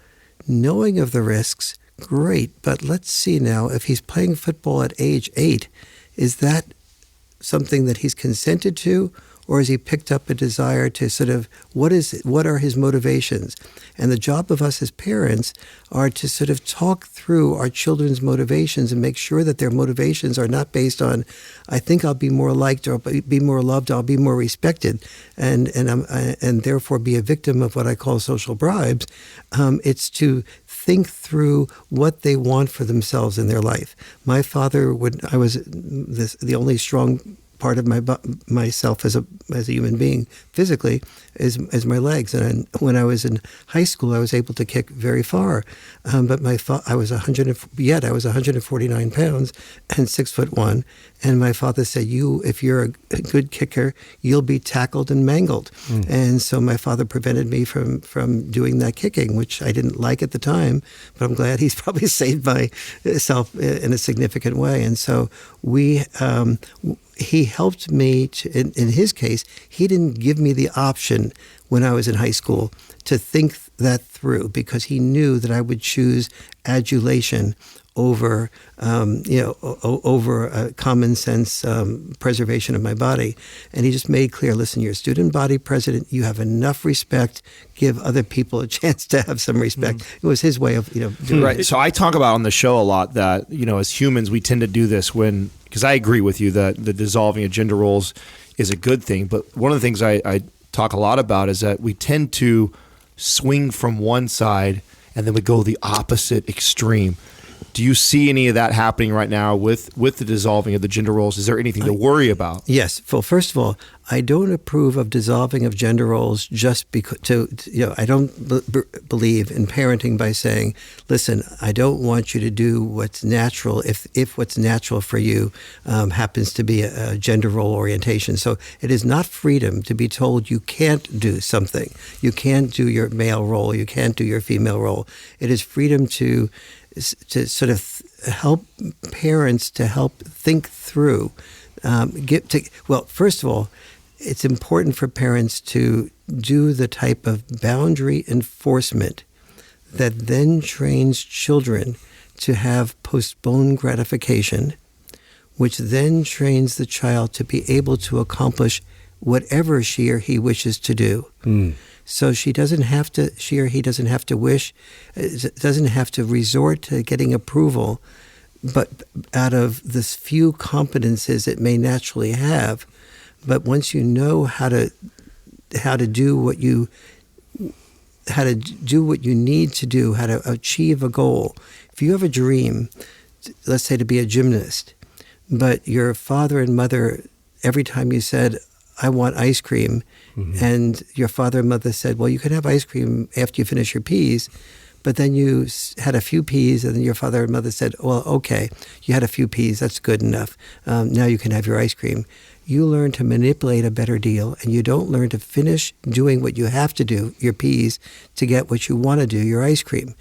knowing of the risks, great. But let's see now, if he's playing football at age 8, is that something that he's consented to? Or has he picked up a desire to sort of, what are his motivations? And the job of us as parents are to sort of talk through our children's motivations and make sure that their motivations are not based on, I think I'll be more liked, or I'll be more loved, I'll be more respected, and therefore be a victim of what I call social bribes. It's to think through what they want for themselves in their life. My father I was the only strong part of myself as a human being physically is my legs. And when I was in high school, I was able to kick very far. But I was 149 pounds and 6'1". And my father said, if you're a good kicker, you'll be tackled and mangled. And so my father prevented me from doing that kicking, which I didn't like at the time, but I'm glad he's probably saved myself in a significant way. And so he helped me in his case, he didn't give me the option when I was in high school to think that through, because he knew that I would choose adulation over a common sense preservation of my body. And he just made clear, listen, you're a student body president, you have enough respect, give other people a chance to have some respect. It was his way of, doing right. So I talk about on the show a lot that, as humans, we tend to do this because I agree with you that the dissolving of gender roles is a good thing. But one of the things I talk a lot about is that we tend to swing from one side and then we go the opposite extreme. Do you see any of that happening right now with the dissolving of the gender roles? Is there anything to worry about? Yes. Well, first of all, I don't approve of dissolving of gender roles just because I don't believe in parenting by saying, listen, I don't want you to do what's natural if what's natural for you happens to be a gender role orientation. So it is not freedom to be told you can't do something. You can't do your male role. You can't do your female role. It is freedom to sort of help parents to help think through. First of all, it's important for parents to do the type of boundary enforcement that then trains children to have postponed gratification, which then trains the child to be able to accomplish whatever she or he wishes to do. So she or he doesn't have to wish, doesn't have to resort to getting approval, but out of this few competences it may naturally have. But once you know how to do what you need to do, how to achieve a goal, If you have a dream, let's say to be a gymnast, but your father and mother, every time you said, I want ice cream, and your father and mother said, well, you can have ice cream after you finish your peas, but then you had a few peas, and then your father and mother said, well, okay, you had a few peas, that's good enough. Now you can have your ice cream. You learn to manipulate a better deal, and you don't learn to finish doing what you have to do, your peas, to get what you want to do, your ice cream.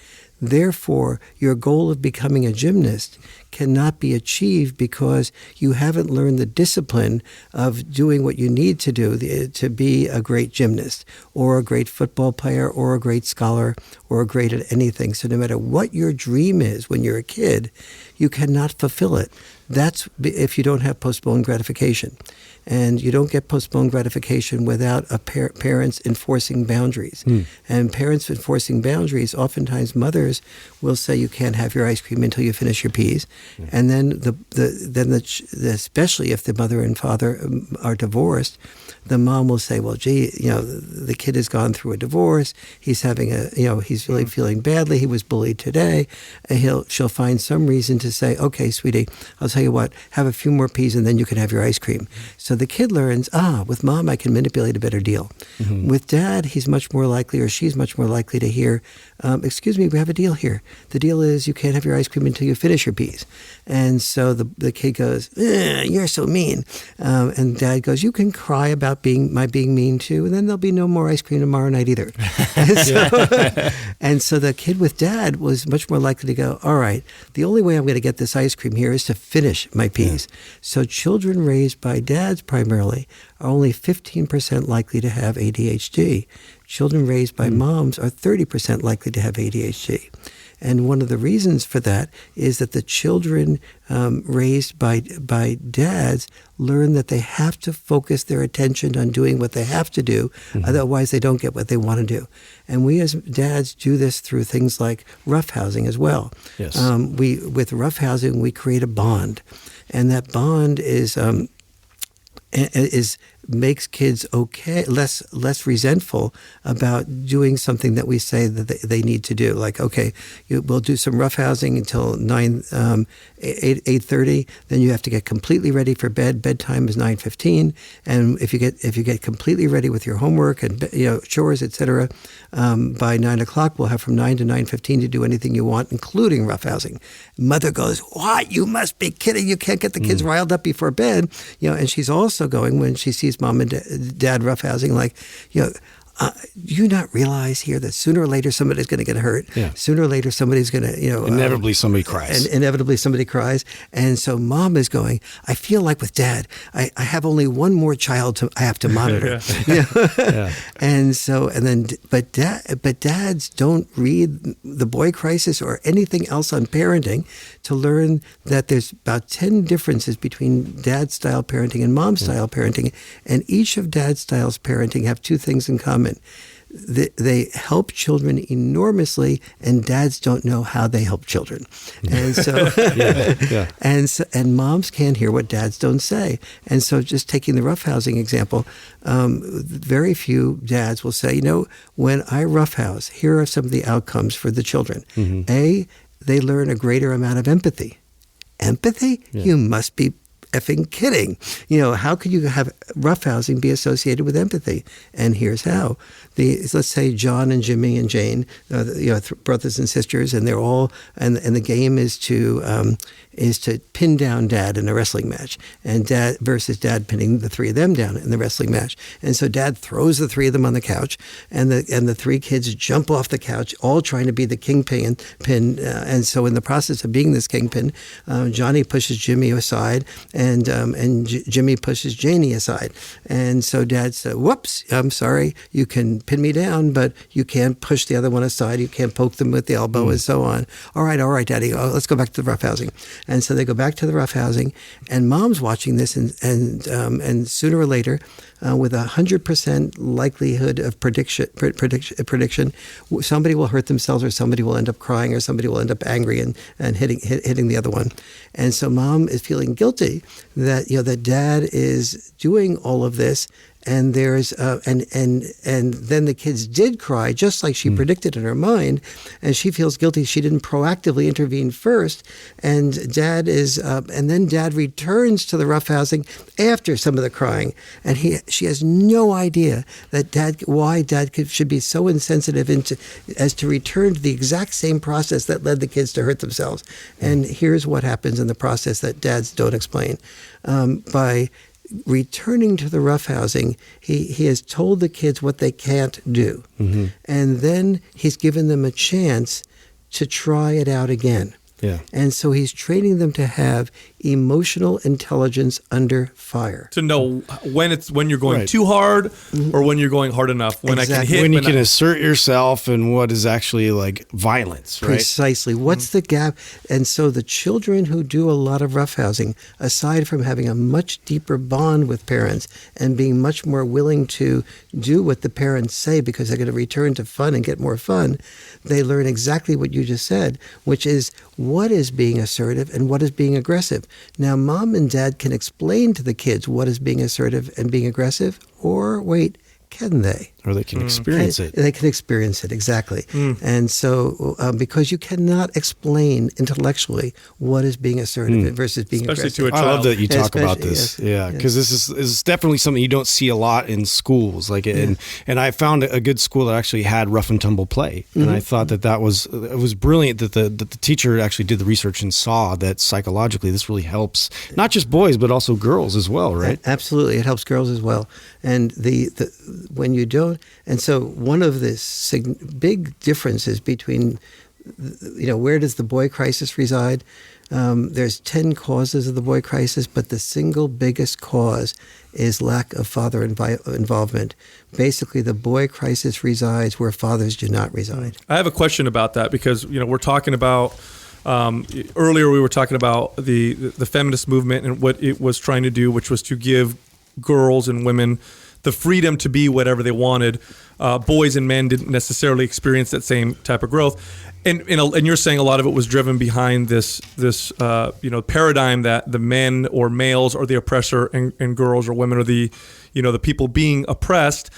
Therefore, your goal of becoming a gymnast cannot be achieved because you haven't learned the discipline of doing what you need to do to be a great gymnast or a great football player or a great scholar or a great at anything. So no matter what your dream is when you're a kid, you cannot fulfill it. That's if you don't have postponed gratification. And you don't get postponed gratification without parents enforcing boundaries. And parents enforcing boundaries, oftentimes mothers will say you can't have your ice cream until you finish your peas. And then especially if the mother and father are divorced, the mom will say, well, gee, the kid has gone through a divorce. He's having he's really feeling badly. He was bullied today. And she'll find some reason to say, okay, sweetie, I'll tell you what, have a few more peas and then you can have your ice cream. So the kid learns, with mom, I can manipulate a better deal. With dad, he's much more likely, or she's much more likely to hear, excuse me, we have a deal here. The deal is you can't have your ice cream until you finish your peas. And so the kid goes, you're so mean. And dad goes, you can cry about being mean too, and then there'll be no more ice cream tomorrow night either. And so the kid with dad was much more likely to go, all right, the only way I'm going to get this ice cream here is to finish my peas. So children raised by dads primarily are only 15% likely to have ADHD. Children raised by moms are 30% likely to have ADHD. And one of the reasons for that is that the children raised by dads learn that they have to focus their attention on doing what they have to do, otherwise they don't get what they want to do. And we as dads do this through things like roughhousing as well. Yes. With roughhousing, we create a bond. And that bond is makes kids less resentful about doing something that we say that they need to do. Like, okay, we'll do some roughhousing until 8:30. Then you have to get completely ready for bed. Bedtime is 9:15. And if you get completely ready with your homework and chores, etc., by 9 o'clock, we'll have from 9 to 9:15 to do anything you want, including roughhousing. Mother goes, "What? You must be kidding! You can't get the kids riled up before bed." And she's also going when she sees mom and dad roughhousing, like, do you not realize here that sooner or later somebody's going to get hurt? Yeah. Sooner or later somebody's going to, inevitably somebody cries. And inevitably somebody cries. And so mom is going, I feel like with dad, I have only one more child I have to monitor. But dads don't read The Boy Crisis or anything else on parenting to learn that there's about 10 differences between dad-style parenting and mom-style parenting. And each of dad-styles parenting have two things in common. They help children enormously, and dads don't know how they help children. And so, and moms can't hear what dads don't say. And so just taking the roughhousing example, very few dads will say, when I roughhouse, here are some of the outcomes for the children. A, they learn a greater amount of empathy. Empathy? Yeah. You must be effing kidding. How could you have roughhousing be associated with empathy? And here's how. Let's say John and Jimmy and Jane, brothers and sisters, and they're all, and the game is to pin down dad in a wrestling match, and dad versus dad pinning the three of them down in the wrestling match. And so dad throws the three of them on the couch, and the three kids jump off the couch, all trying to be the kingpin. And so in the process of being this kingpin, Johnny pushes Jimmy aside, and Jimmy pushes Janie aside. And so dad said, "Whoops, I'm sorry. You can pin me down, but you can't push the other one aside. You can't poke them with the elbow," and so on. All right, Daddy. Let's go back to the roughhousing. And so they go back to the roughhousing, and mom's watching this, and sooner or later, with 100% likelihood of prediction, somebody will hurt themselves, or somebody will end up crying, or somebody will end up angry and hitting the other one. And so mom is feeling guilty that that dad is doing all of this, and there's and then the kids did cry, just like she predicted in her mind, and she feels guilty she didn't proactively intervene first, and then dad returns to the roughhousing after some of the crying, and she has no idea that why dad should be so insensitive as to return to the exact same process that led the kids to hurt themselves. And here's what happens in the process that dads don't explain. By returning to the roughhousing, he has told the kids what they can't do. And then he's given them a chance to try it out again. Yeah. And so he's training them to have emotional intelligence under fire. To know when you're going too hard or when you're going hard enough. When I can hit. When you can assert yourself and what is actually like violence, right? Precisely. What's the gap? And so the children who do a lot of roughhousing, aside from having a much deeper bond with parents and being much more willing to do what the parents say because they're going to return to fun and get more fun, they learn exactly what you just said, which is what is being assertive and what is being aggressive. Now, mom and dad can explain to the kids what is being assertive and being aggressive, or wait, can they? Or they can experience it. They can experience it, exactly. And so, because you cannot explain intellectually what is being assertive versus being Especially aggressive. to a child. I love that you talk about Especially, this. yes. Because this is definitely something you don't see a lot in schools. And I found a good school that actually had rough and tumble play. And I thought that was brilliant that the teacher actually did the research and saw that psychologically this really helps not just boys but also girls as well, right? Absolutely, it helps girls as well. And when you don't, and so one of the big differences between, where does the boy crisis reside? There's 10 causes of the boy crisis, but the single biggest cause is lack of father involvement. Basically, the boy crisis resides where fathers do not reside. I have a question about that because we're talking about earlier we were talking about the feminist movement and what it was trying to do, which was to give girls and women the freedom to be whatever they wanted. Boys and men didn't necessarily experience that same type of growth. And you're saying a lot of it was driven behind this paradigm that the men or males are the oppressor and girls or women are the people being oppressed.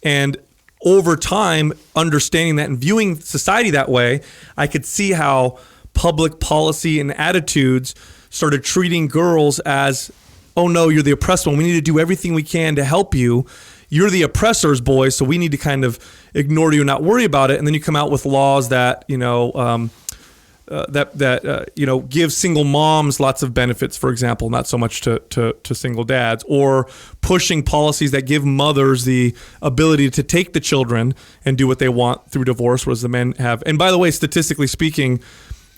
And over time, understanding that and viewing society that way, I could see how public policy and attitudes started treating girls as, oh no, you're the oppressed one. We need to do everything we can to help you. You're the oppressor's boy, so we need to kind of ignore you and not worry about it. And then you come out with laws that give single moms lots of benefits, for example, not so much to single dads, or pushing policies that give mothers the ability to take the children and do what they want through divorce, whereas the men have. And by the way, statistically speaking,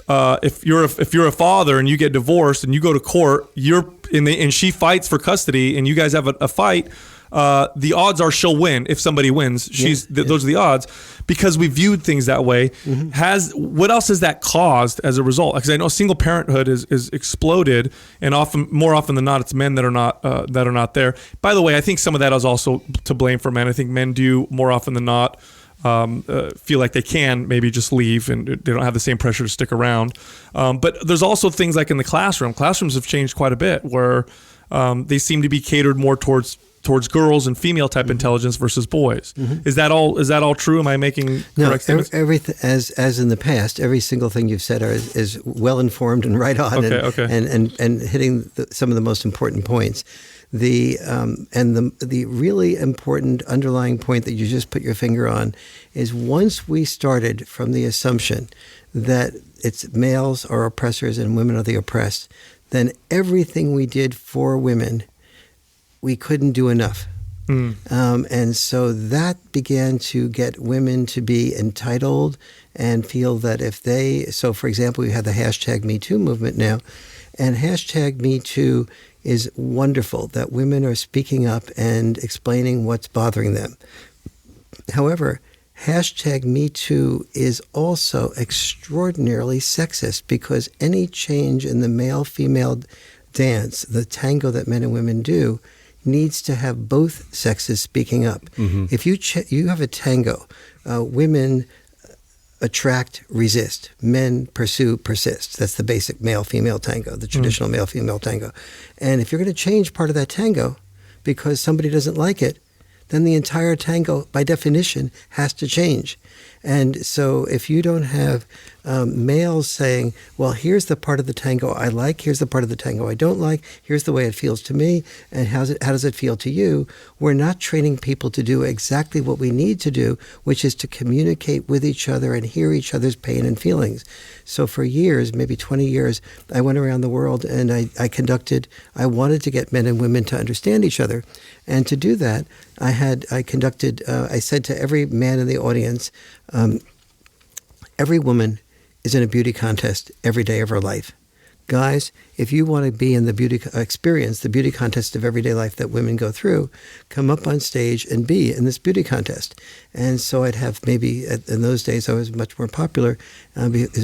if you're a father and you get divorced and you go to court, and she fights for custody and you guys have a fight, the odds are she'll win if somebody wins. Those are the odds, because we viewed things that way. What else has that caused as a result? Because I know single parenthood is exploded, and more often than not, it's men that are not there. By the way, I think some of that is also to blame for men. I think men do more often than not feel like they can maybe just leave and they don't have the same pressure to stick around. But there's also things like in the classroom. Classrooms have changed quite a bit where they seem to be catered more towards girls and female type intelligence versus boys. Is that all true? Am I making correct statements? Everything as in the past, every single thing you've said is well informed and right on, and hitting some of the most important points. The really important underlying point that you just put your finger on is once we started from the assumption that it's males are oppressors and women are the oppressed, then everything we did for women, we couldn't do enough. And so that began to get women to be entitled and feel that so for example, we have the hashtag Me Too movement now, and hashtag Me Too is wonderful that women are speaking up and explaining what's bothering them. However, hashtag Me Too is also extraordinarily sexist, because any change in the male-female dance, the tango that men and women do, needs to have both sexes speaking up. If you have a tango, women attract, resist. Men pursue, persist. That's the basic male-female tango, the traditional male-female tango. And if you're going to change part of that tango because somebody doesn't like it, then the entire tango, by definition, has to change. And so if you don't have males saying, well, here's the part of the tango I like, here's the part of the tango I don't like, here's the way it feels to me, and how does it feel to you, we're not training people to do exactly what we need to do, which is to communicate with each other and hear each other's pain and feelings. So for years, maybe 20 years, I went around the world and I wanted to get men and women to understand each other. And to do that, I said to every man in the audience, every woman is in a beauty contest every day of her life. Guys, if you want to be in the beauty contest of everyday life that women go through, come up on stage and be in this beauty contest. And so I'd have in those days I was much more popular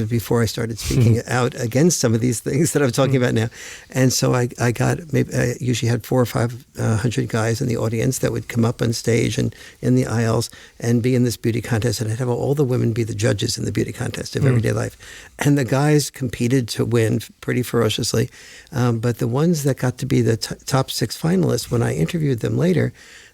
before I started speaking out against some of these things that I'm talking about now. And so I usually had 400 or 500 guys in the audience that would come up on stage and in the aisles and be in this beauty contest. And I'd have all the women be the judges in the beauty contest of everyday life. And the guys competed to win pretty ferociously. But the ones that got to be the top 6 finalists, when I interviewed them later,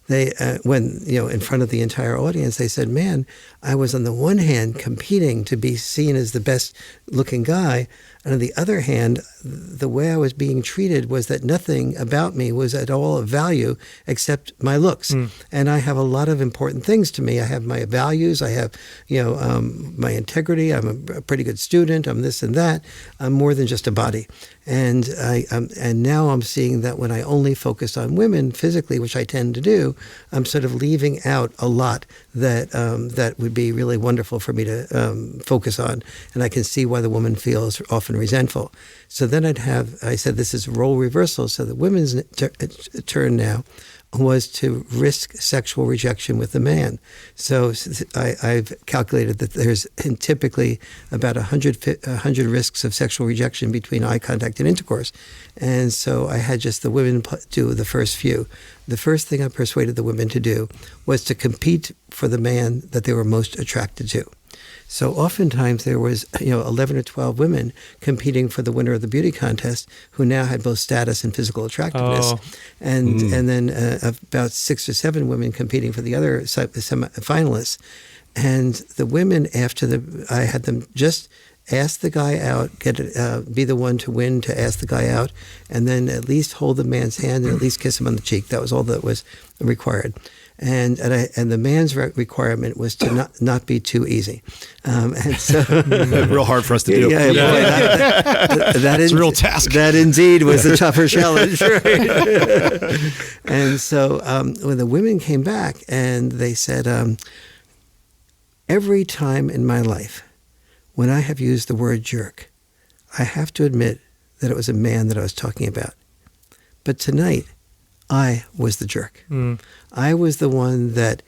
they, in front of the entire audience, they said, man, I was on the one hand competing to be seen as the best looking guy. And on the other hand, the way I was being treated was that nothing about me was at all of value except my looks. And I have a lot of important things to me. I have my values. I have, my integrity. I'm a pretty good student. I'm this and that. I'm more than just a body. And and now I'm seeing that when I only focus on women physically, which I tend to do, I'm sort of leaving out a lot that would be really wonderful for me to focus on. And I can see why the woman feels often resentful. So then I said this is role reversal. So the women's turn now was to risk sexual rejection with the man. So I've calculated that there's typically about 100 risks of sexual rejection between eye contact and intercourse. And so I had just the women do the first few. The first thing I persuaded the women to do was to compete for the man that they were most attracted to. So oftentimes there was 11 or 12 women competing for the winner of the beauty contest who now had both status and physical attractiveness. And then about 6 or 7 women competing for the other finalists. And the women, I had them just ask the guy out, be the one to win to ask the guy out, and then at least hold the man's hand and at least kiss him on the cheek. That was all that was required. And the man's requirement was to not be too easy, and so real hard for us to do. That's a real task. That indeed was a tougher challenge, right? And so when the women came back and they said, every time in my life when I have used the word jerk, I have to admit that it was a man that I was talking about, but tonight I was the jerk. I was the one that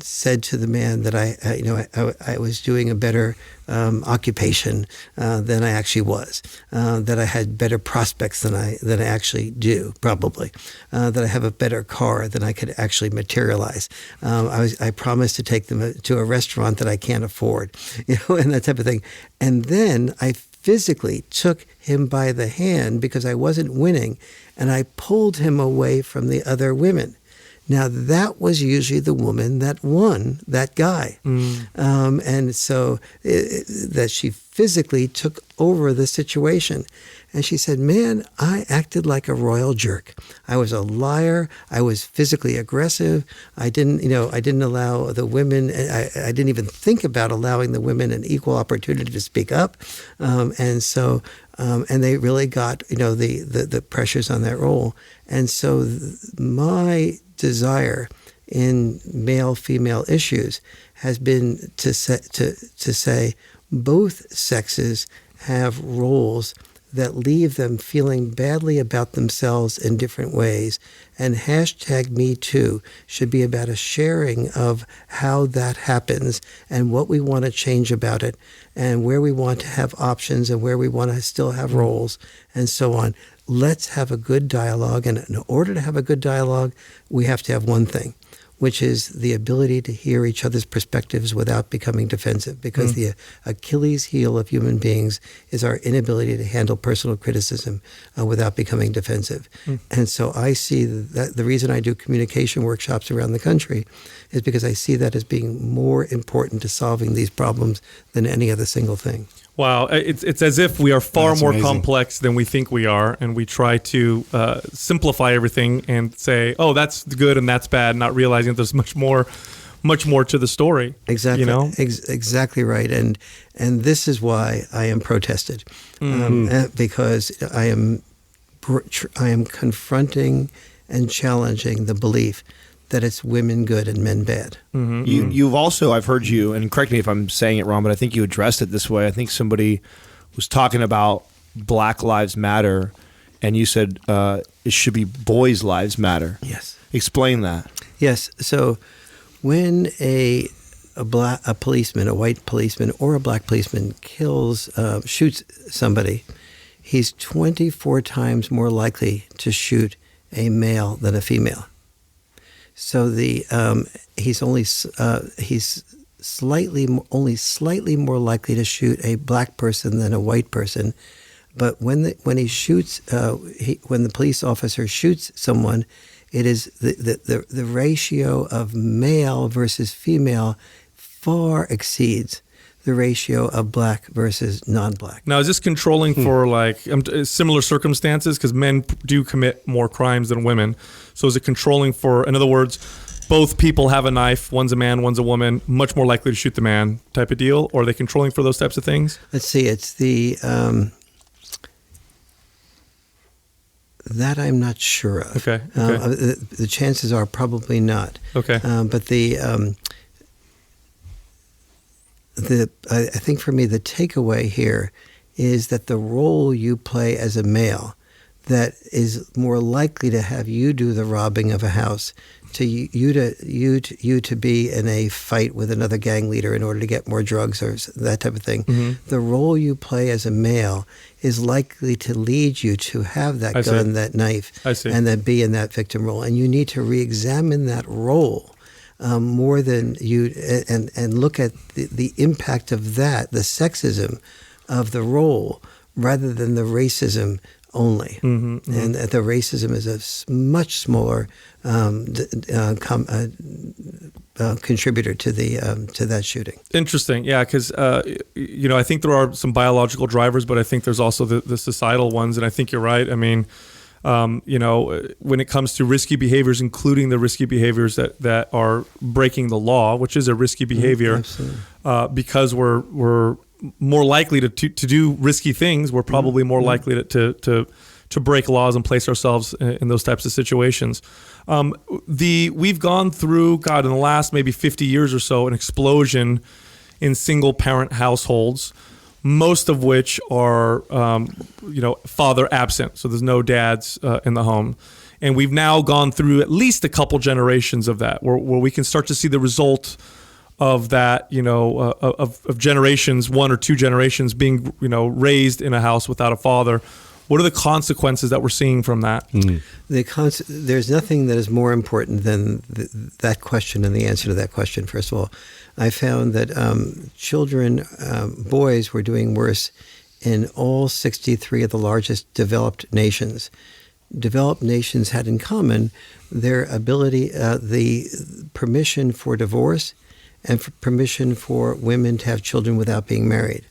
said to the man that I was doing a better occupation than I actually was, that I had better prospects than I actually do, probably, that I have a better car than I could actually materialize. I promised to take them to a restaurant that I can't afford, and that type of thing. And then I physically took him by the hand because I wasn't winning, and I pulled him away from the other women. Now, that was usually the woman that won that guy. And so that she physically took over the situation. And she said, man, I acted like a royal jerk. I was a liar. I was physically aggressive. I didn't allow the women, I didn't even think about allowing the women an equal opportunity to speak up. And they really got, the pressures on that role. And so my desire in male-female issues has been to say both sexes have roles that leave them feeling badly about themselves in different ways. And #MeToo should be about a sharing of how that happens and what we want to change about it and where we want to have options and where we want to still have roles and so on. Let's have a good dialogue. And in order to have a good dialogue, we have to have one thing. which is the ability to hear each other's perspectives without becoming defensive, because the Achilles heel of human beings is our inability to handle personal criticism without becoming defensive. And so I see that the reason I do communication workshops around the country is because I see that as being more important to solving these problems than any other single thing. Wow, it's as if we are far That's more amazing. complex than we think we are, and we try to simplify everything and say, "Oh, that's good and that's bad," not realizing that there's much more to the story. Exactly, you know? Exactly right, and this is why I am protested, because I am confronting and challenging the belief that it's women good and men bad. You've also, I've heard you, and correct me if I'm saying it wrong, but I think you addressed it this way. I think somebody was talking about Black Lives Matter, and you said it should be Boys Lives Matter. Yes. Explain that. Yes. So when a policeman, a white policeman or a black policeman shoots somebody, he's 24 times more likely to shoot a male than a female. So he's only slightly more likely to shoot a black person than a white person. But when the police officer shoots someone, it is the ratio of male versus female far exceeds the ratio of black versus non-black. Now, is this controlling for like similar circumstances? Because men do commit more crimes than women. So is it controlling for, in other words, both people have a knife, one's a man, one's a woman, much more likely to shoot the man type of deal? Or are they controlling for those types of things? Let's see, it's the, that I'm not sure of. Okay. The chances are probably not. Okay. But I think for me, the takeaway here is that the role you play as a male that is more likely to have you do the robbing of a house, to you to be in a fight with another gang leader in order to get more drugs or that type of thing. The role you play as a male is likely to lead you to have that gun, that knife, and then be in that victim role. And you need to re-examine that role. More than you, and look at the impact of that, the sexism of the role, rather than the racism only. And the racism is a much smaller contributor to that shooting. Interesting, yeah, because I think there are some biological drivers, but I think there's also the societal ones, and I think you're right. I mean, when it comes to risky behaviors, including the risky behaviors that are breaking the law, which is a risky behavior, because we're more likely to do risky things, we're probably more likely to break laws and place ourselves in those types of situations. We've gone through, in the last maybe 50 years or so, an explosion in single parent households, most of which are, father absent. So there's no dads in the home. And we've now gone through at least a couple generations of that, where we can start to see the result of that, of generations, one or two generations being, raised in a house without a father. What are the consequences that we're seeing from that? There's nothing that is more important than that question and the answer to that question. First of all, I found that boys were doing worse in all 63 of the largest developed nations. Developed nations had in common their ability, the permission for divorce and for permission for women to have children without being married.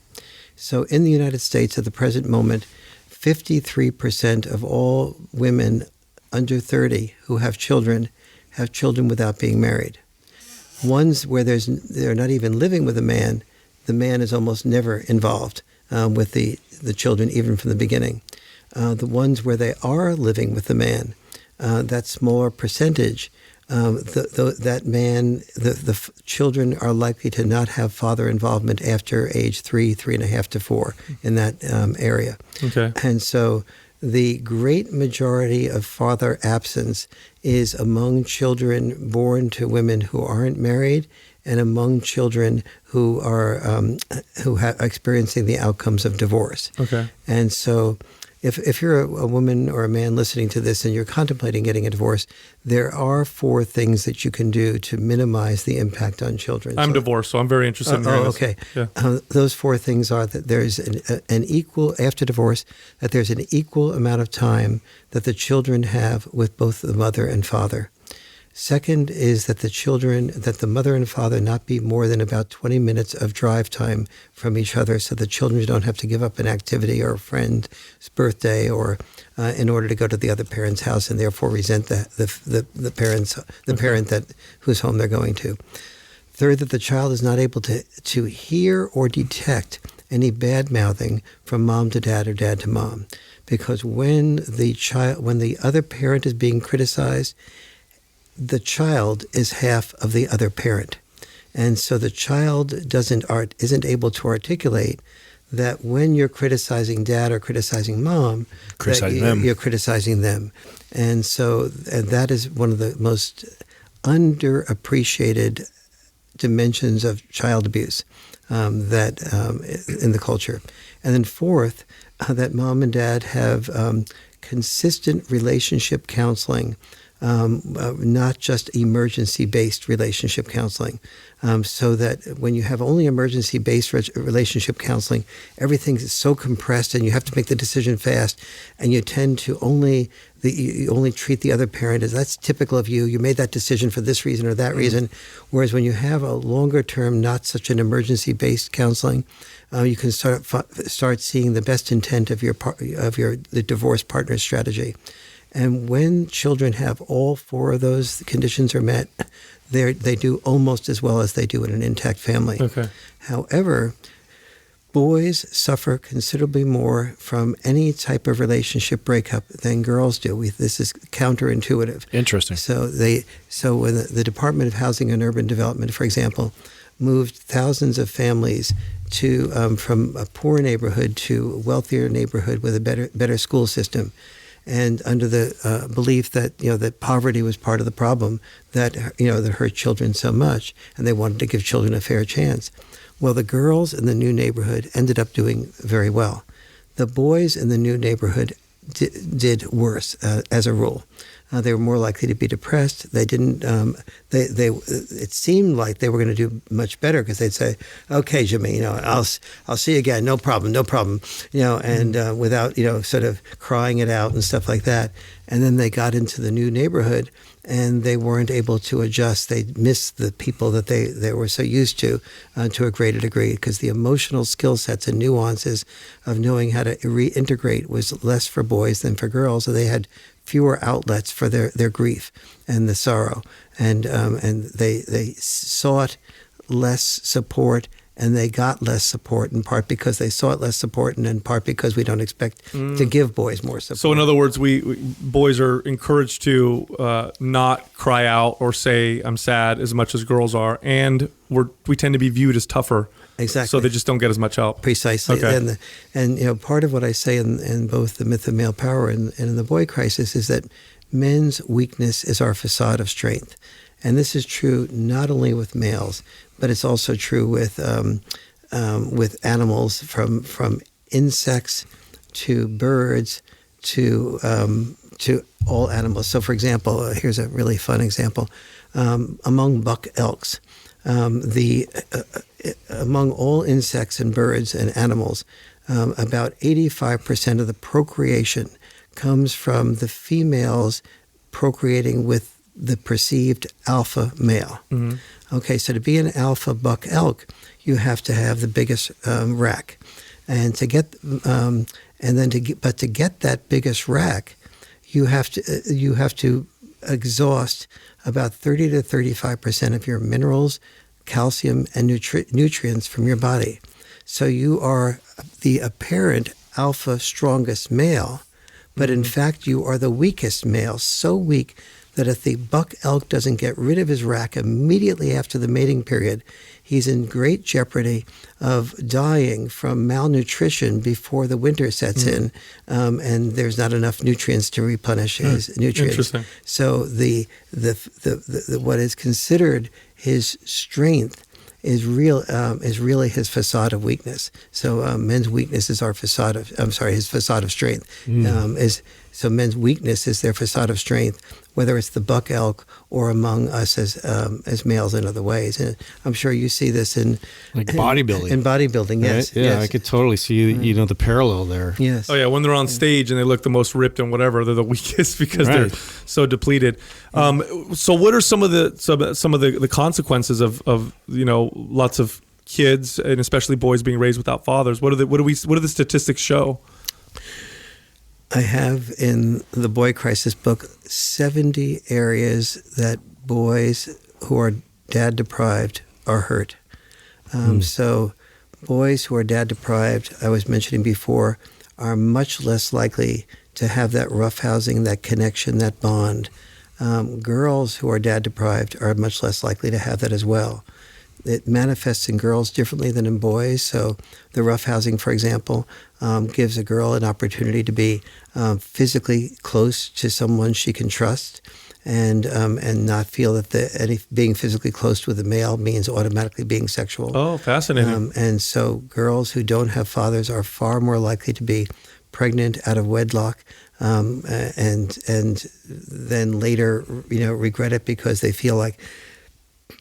So in the United States at the present moment, 53% of all women under 30 who have children without being married. Ones where they're not even living with a man, the man is almost never involved with the children, even from the beginning. The ones where they are living with the man, that smaller percentage, the children are likely to not have father involvement after age 3.5 to 4 in that area. Okay. And so the great majority of father absence is among children born to women who aren't married and among children who are experiencing the outcomes of divorce. Okay. And so if you're a woman or a man listening to this and you're contemplating getting a divorce, there are 4 things that you can do to minimize the impact on children. I'm divorced, so I'm very interested in hearing this. Okay. Yeah. Those 4 things are that there's an equal, after divorce, that there's an equal amount of time that the children have with both the mother and father. Second is that the mother and father not be more than about 20 minutes of drive time from each other, so the children don't have to give up an activity or a friend's birthday or in order to go to the other parent's house and therefore resent the parent that whose home they're going to. Third, that the child is not able to hear or detect any bad mouthing from mom to dad or dad to mom, because when the other parent is being criticized, the child is half of the other parent. And so the child isn't able to articulate that when you're criticizing dad or criticizing mom, you're criticizing them. And that is one of the most underappreciated dimensions of child abuse in the culture. And then fourth, that mom and dad have consistent relationship counseling, not just emergency-based relationship counseling, so that when you have only emergency-based relationship counseling, everything is so compressed and you have to make the decision fast, and you tend to you only treat the other parent as that's typical of you. You made that decision for this reason or that reason. Whereas when you have a longer-term, not such an emergency-based counseling, you can start seeing the best intent of the divorce partner's strategy. And when children have all 4 of those conditions are met, they do almost as well as they do in an intact family. Okay. However, boys suffer considerably more from any type of relationship breakup than girls do. This is counterintuitive. Interesting. So when the Department of Housing and Urban Development, for example, moved thousands of families from a poor neighborhood to a wealthier neighborhood with a better school system, and under the belief that that poverty was part of the problem that hurt children so much, and they wanted to give children a fair chance. Well, the girls in the new neighborhood ended up doing very well. The boys in the new neighborhood did worse as a rule. They were more likely to be depressed. They didn't. It seemed like they were going to do much better because they'd say, "Okay, Jimmy, I'll see you again. No problem. And without sort of crying it out and stuff like that. And then they got into the new neighborhood and they weren't able to adjust. They missed the people that they were so used to a greater degree, because the emotional skill sets and nuances of knowing how to reintegrate was less for boys than for girls. So they had fewer outlets for their grief and the sorrow, and they sought less support, and they got less support, in part because they sought less support, and in part because we don't expect to give boys more support. So in other words, we boys are encouraged to not cry out or say I'm sad as much as girls are, and we tend to be viewed as tougher. Exactly. So they just don't get as much help. Precisely. Okay. And part of what I say in both The Myth of Male Power and in The Boy Crisis is that men's weakness is our facade of strength. And this is true not only with males, but it's also true with animals, from insects to birds to all animals. So, for example, here's a really fun example. Among buck elks, among all insects and birds and animals, about 85% of the procreation comes from the females procreating with the perceived alpha male. Mm-hmm. Okay, so to be an alpha buck elk, you have to have the biggest rack, and to get that biggest rack, you have to exhaust about 30 to 35% of your minerals, calcium, and nutrients from your body. So you are the apparent alpha strongest male, but in fact you are the weakest male, so weak that if the buck elk doesn't get rid of his rack immediately after the mating period, he's in great jeopardy of dying from malnutrition before the winter sets in, and there's not enough nutrients to replenish his nutrients. Interesting. So the what is considered his strength is really his facade of weakness. So men's weakness is his facade of strength. So men's weakness is their facade of strength, whether it's the buck elk or among us as males in other ways. And I'm sure you see this in bodybuilding. In bodybuilding, yes. Right? Yeah, yes. I could totally see the parallel there. Yes. Oh yeah, when they're on stage and they look the most ripped and whatever, they're the weakest because they're so depleted. So what are some of the consequences of lots of kids and especially boys being raised without fathers? What do the statistics show? I have in the Boy Crisis book 70 areas that boys who are dad deprived are hurt. So boys who are dad deprived, I was mentioning before, are much less likely to have that roughhousing, that connection, that bond. Girls who are dad deprived are much less likely to have that as well. It manifests in girls differently than in boys. So the roughhousing, for example, gives a girl an opportunity to be physically close to someone she can trust, and not feel that being physically close with a male means automatically being sexual. Oh, fascinating. And so girls who don't have fathers are far more likely to be pregnant out of wedlock, and then later regret it because they feel like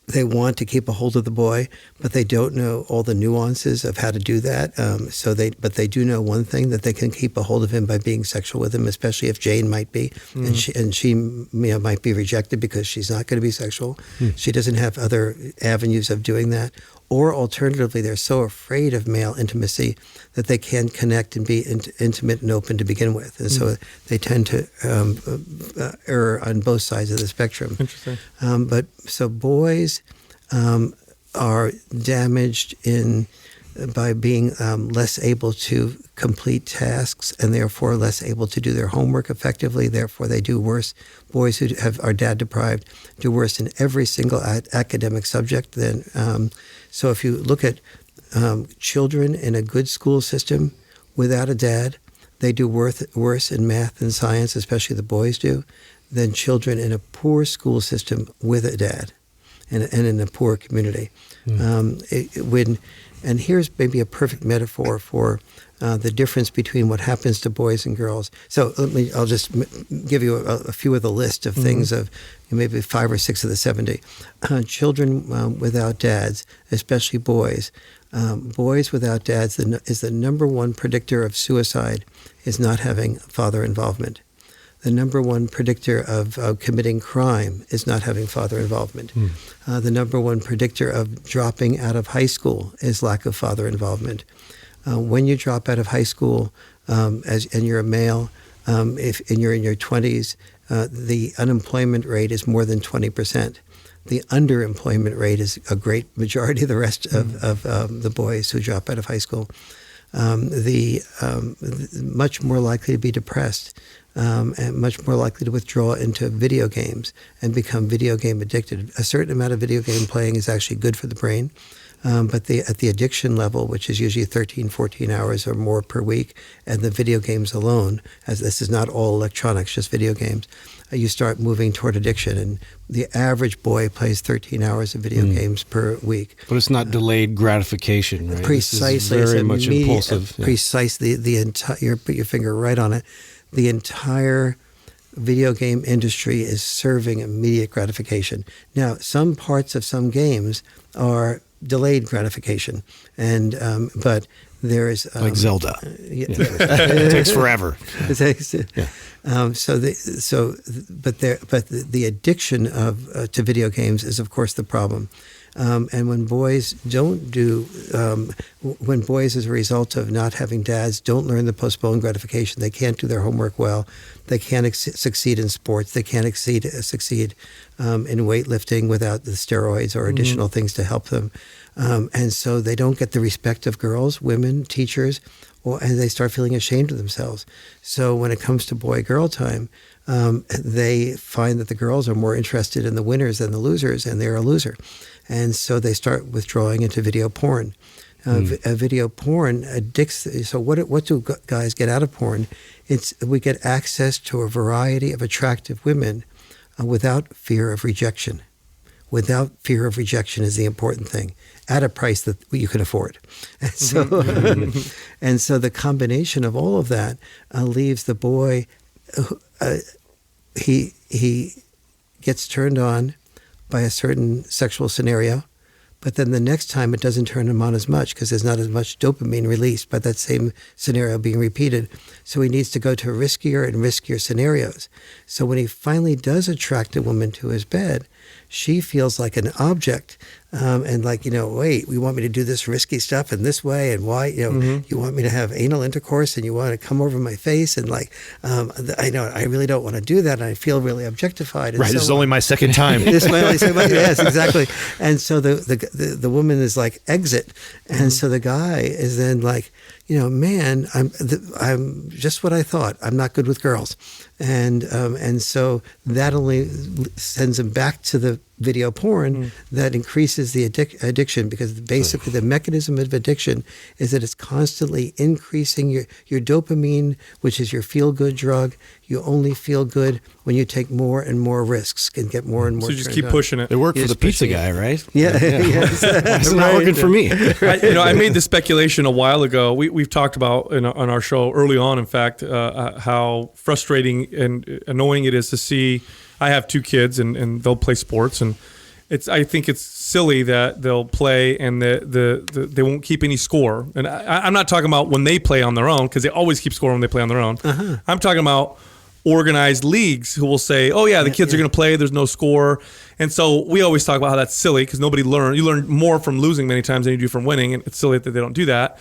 they want to keep a hold of the boy, but they don't know all the nuances of how to do that. But they do know one thing, that they can keep a hold of him by being sexual with him, especially if Jane might be, and she might be rejected because she's not going to be sexual. She doesn't have other avenues of doing that. Or alternatively, they're so afraid of male intimacy that they can't connect and be intimate and open to begin with. And so they tend to err on both sides of the spectrum. Interesting. So boys are damaged by being less able to complete tasks and therefore less able to do their homework effectively. Therefore, they do worse. Boys who are dad deprived do worse in every single academic subject. So if you look at children in a good school system without a dad, they do worse in math and science, especially the boys do, than children in a poor school system with a dad and in a poor community. And here's maybe a perfect metaphor for the difference between what happens to boys and girls. So I'll just give you a few of the list of things of maybe 5 or 6 of the 70. Children without dads, especially boys. Boys without dads is the number one predictor of suicide is not having father involvement. The number one predictor of committing crime is not having father involvement. The number one predictor of dropping out of high school is lack of father involvement. When you drop out of high school and you're a male, and you're in your 20s, the unemployment rate is more than 20%. The underemployment rate is a great majority of the rest of the boys who drop out of high school. Much more likely to be depressed. And much more likely to withdraw into video games and become video game addicted. A certain amount of video game playing is actually good for the brain, but at the addiction level, which is usually 13, 14 hours or more per week, and the video games alone, as this is not all electronics, just video games, you start moving toward addiction. And the average boy plays 13 hours of video games per week. But it's not delayed gratification, right? Precisely. This is very much impulsive. Precisely. The entire, put your finger right on it. The entire video game industry is serving immediate gratification. Now, some parts of some games are delayed gratification, but there is like Zelda. It takes forever. But the addiction to video games is, of course, the problem. And when boys when boys, as a result of not having dads, don't learn the postponed gratification, they can't do their homework well, they can't succeed in sports, they can't succeed in weightlifting without the steroids or additional things to help them. And so they don't get the respect of girls, women, teachers, and they start feeling ashamed of themselves. So when it comes to boy-girl time, they find that the girls are more interested in the winners than the losers, and they're a loser. And so they start withdrawing into video porn. Video porn addicts. So what do guys get out of porn? We get access to a variety of attractive women without fear of rejection. without fear of rejection is the important thing, at a price that you can afford. And so, and so the combination of all of that leaves the boy, he gets turned on by a certain sexual scenario, but then the next time it doesn't turn him on as much because there's not as much dopamine released by that same scenario being repeated. So he needs to go to riskier and riskier scenarios. So when he finally does attract a woman to his bed, she feels like an object, and like, wait, we want me to do this risky stuff in this way, and why, you want me to have anal intercourse, and you want to come over my face, and like, I really don't want to do that, and I feel really objectified. And Right, so this is only my second time. This is my only second time. Yes, exactly. And so the woman is like, exit, and so the guy is then like, man, I'm just what I thought. I'm not good with girls, and so that only sends him back to the video porn that increases the addiction, because basically the mechanism of addiction is that it's constantly increasing your dopamine, which is your feel-good drug. You only feel good when you take more and more risks and get more and more. So you just keep pushing it. It worked for the pizza guy, right? Yeah. Yes. It's not working for me. I made the speculation a while ago. We've talked about on our show early on, in fact, how frustrating and annoying it is to see. I have 2 kids, and they'll play sports, and I think it's silly that they'll play and they won't keep any score. And I'm not talking about when they play on their own, because they always keep score when they play on their own. I'm talking about organized leagues who will say, oh yeah, the kids are going to play, there's no score. And so we always talk about how that's silly, because you learn more from losing many times than you do from winning, and it's silly that they don't do that.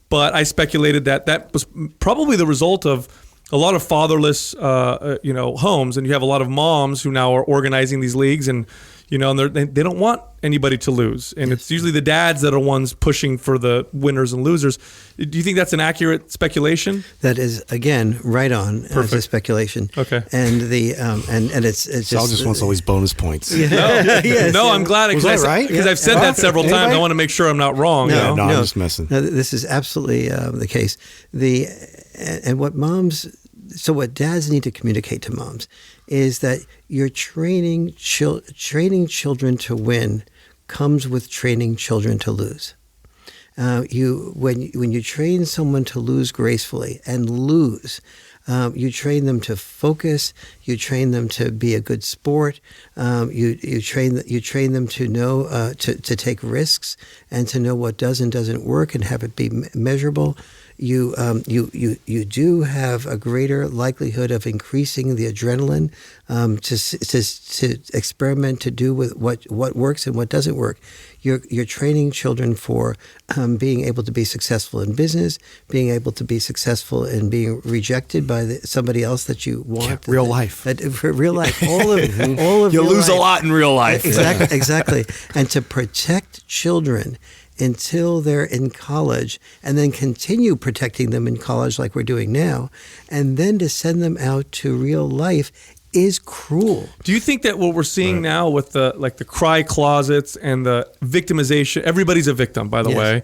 But I speculated that was probably the result of a lot of fatherless homes, and you have a lot of moms who now are organizing these leagues, and and they don't want anybody to lose, and it's usually the dads that are ones pushing for the winners and losers. Do you think that's an accurate speculation? That is, again, right on. Perfect. As a speculation. Okay. And the and it's Sal just wants all these bonus points. No, I'm glad. Was that right? Because I've said that several times. I want to make sure I'm not wrong. No, I'm just messing. No, this is absolutely the case. What dads need to communicate to moms is that you're training children to win comes with training children to lose. When you train someone to lose gracefully and lose, you train them to focus. You train them to be a good sport. You train them to know to take risks and to know what does and doesn't work and have it be measurable. You do have a greater likelihood of increasing the adrenaline to experiment, to do with what works and what doesn't work. You're training children for being able to be successful in business, being able to be successful in being rejected by somebody else that you want. Real life. For real life. All of You real lose life. a lot in real life. Exactly. And to protect children until they're in college, and then continue protecting them in college like we're doing now, and then to send them out to real life is cruel. Do you think that what we're seeing now with the cry closets and the victimization, everybody's a victim, by the way,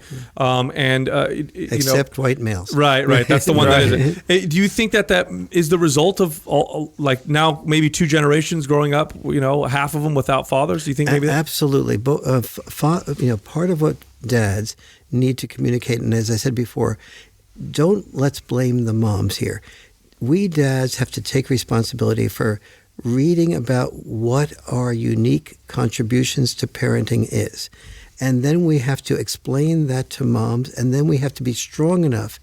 Except white males. Right. That's the one that is it. Do you think that is the result of now maybe 2 generations growing up, half of them without fathers? Do you think maybe that? Absolutely. Part of what dads need to communicate, and as I said before, let's blame the moms here. We dads have to take responsibility for reading about what our unique contributions to parenting is. And then we have to explain that to moms, and then we have to be strong enough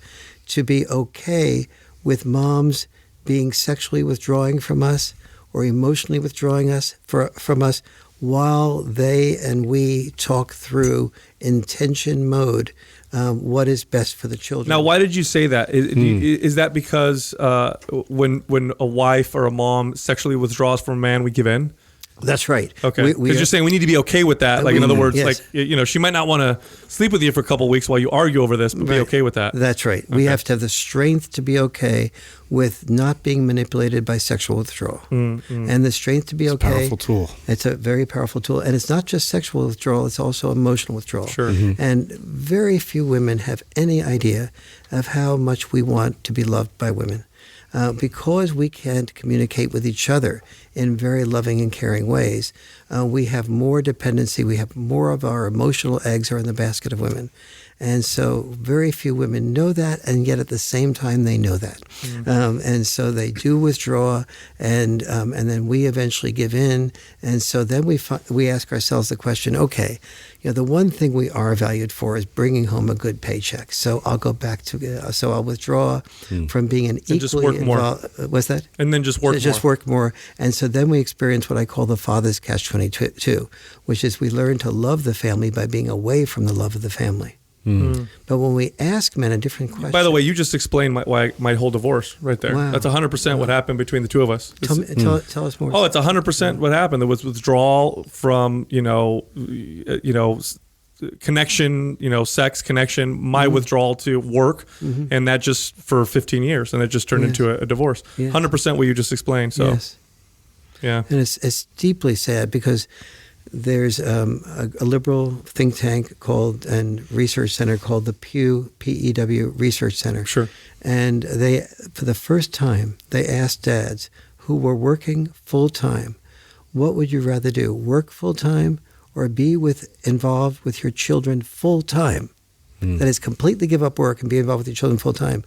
to be okay with moms being sexually withdrawing from us or emotionally withdrawing from us while they and we talk through intention mode what is best for the children. Now, why did you say that? Is that because when a wife or a mom sexually withdraws from a man, we give in? That's right. Okay. Because you're saying we need to be okay with that. In other words, yes. she might not want to sleep with you for a couple of weeks while you argue over this, but be okay with that. That's right. Okay. We have to have the strength to be okay with not being manipulated by sexual withdrawal. And the strength to be okay. It's a powerful tool. It's a very powerful tool. And it's not just sexual withdrawal, it's also emotional withdrawal. Sure. And very few women have any idea of how much we want to be loved by women. because we can't communicate with each other in very loving and caring ways, we have more dependency. We have more of our emotional eggs are in the basket of women. And so very few women know that, and yet at the same time they know that. And so they do withdraw, and then we eventually give in. And so then we ask ourselves the question, okay, the one thing we are valued for is bringing home a good paycheck. So I'll go back to, so I'll withdraw from being an equally just work more. What's that? And then just work more. Just work more. And so then we experience what I call the father's catch-22, which is we learn to love the family by being away from the love of the family. But when we ask men a different question. By the way, you just explained my whole divorce right there. Wow. That's 100% what happened between the two of us. Tell us more. Oh, it's 100% what happened. There was withdrawal from, connection, sex connection, my withdrawal to work, and that just for 15 years, and it just turned into a divorce. 100% what you just explained. So, yeah. And it's deeply sad because there's a liberal think tank called and research center called the Pew, P-E-W Research Center. Sure. And they, for the first time, they asked dads who were working full-time, what would you rather do, work full-time or be involved with your children full-time? That is, completely give up work and be involved with your children full-time.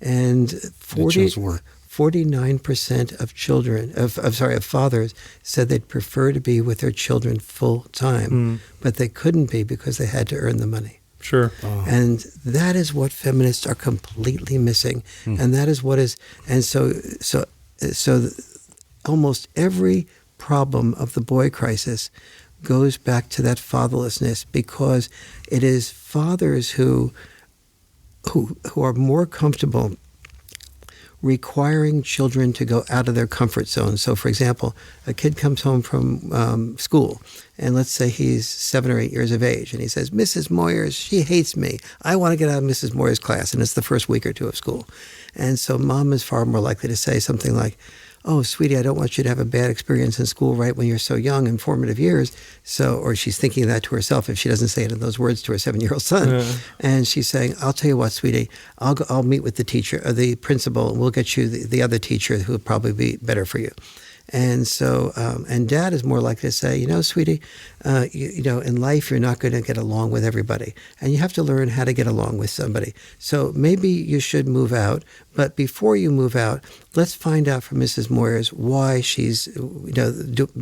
And 49% of children, of fathers said they'd prefer to be with their children full time, but they couldn't be because they had to earn the money. Sure. And that is what feminists are completely missing. And that is what is, and so almost every problem of the boy crisis goes back to that fatherlessness, because it is fathers who are more comfortable requiring children to go out of their comfort zone. So, for example, a kid comes home from school, and let's say he's 7 or 8 years of age, and he says, Mrs. Moyers, she hates me. I want to get out of Mrs. Moyers' class, and it's the first week or two of school. And so mom is far more likely to say something like, oh, sweetie, I don't want you to have a bad experience in school right when you're so young in formative years. So, or she's thinking that to herself if she doesn't say it in those words to her 7-year-old son. And she's saying, I'll tell you what, sweetie, I'll meet with the teacher, or the principal, and we'll get you the other teacher who would probably be better for you. And so, and dad is more likely to say, sweetie, in life, you're not going to get along with everybody. And you have to learn how to get along with somebody. So maybe you should move out. But before you move out, let's find out from Mrs. Moyers why she's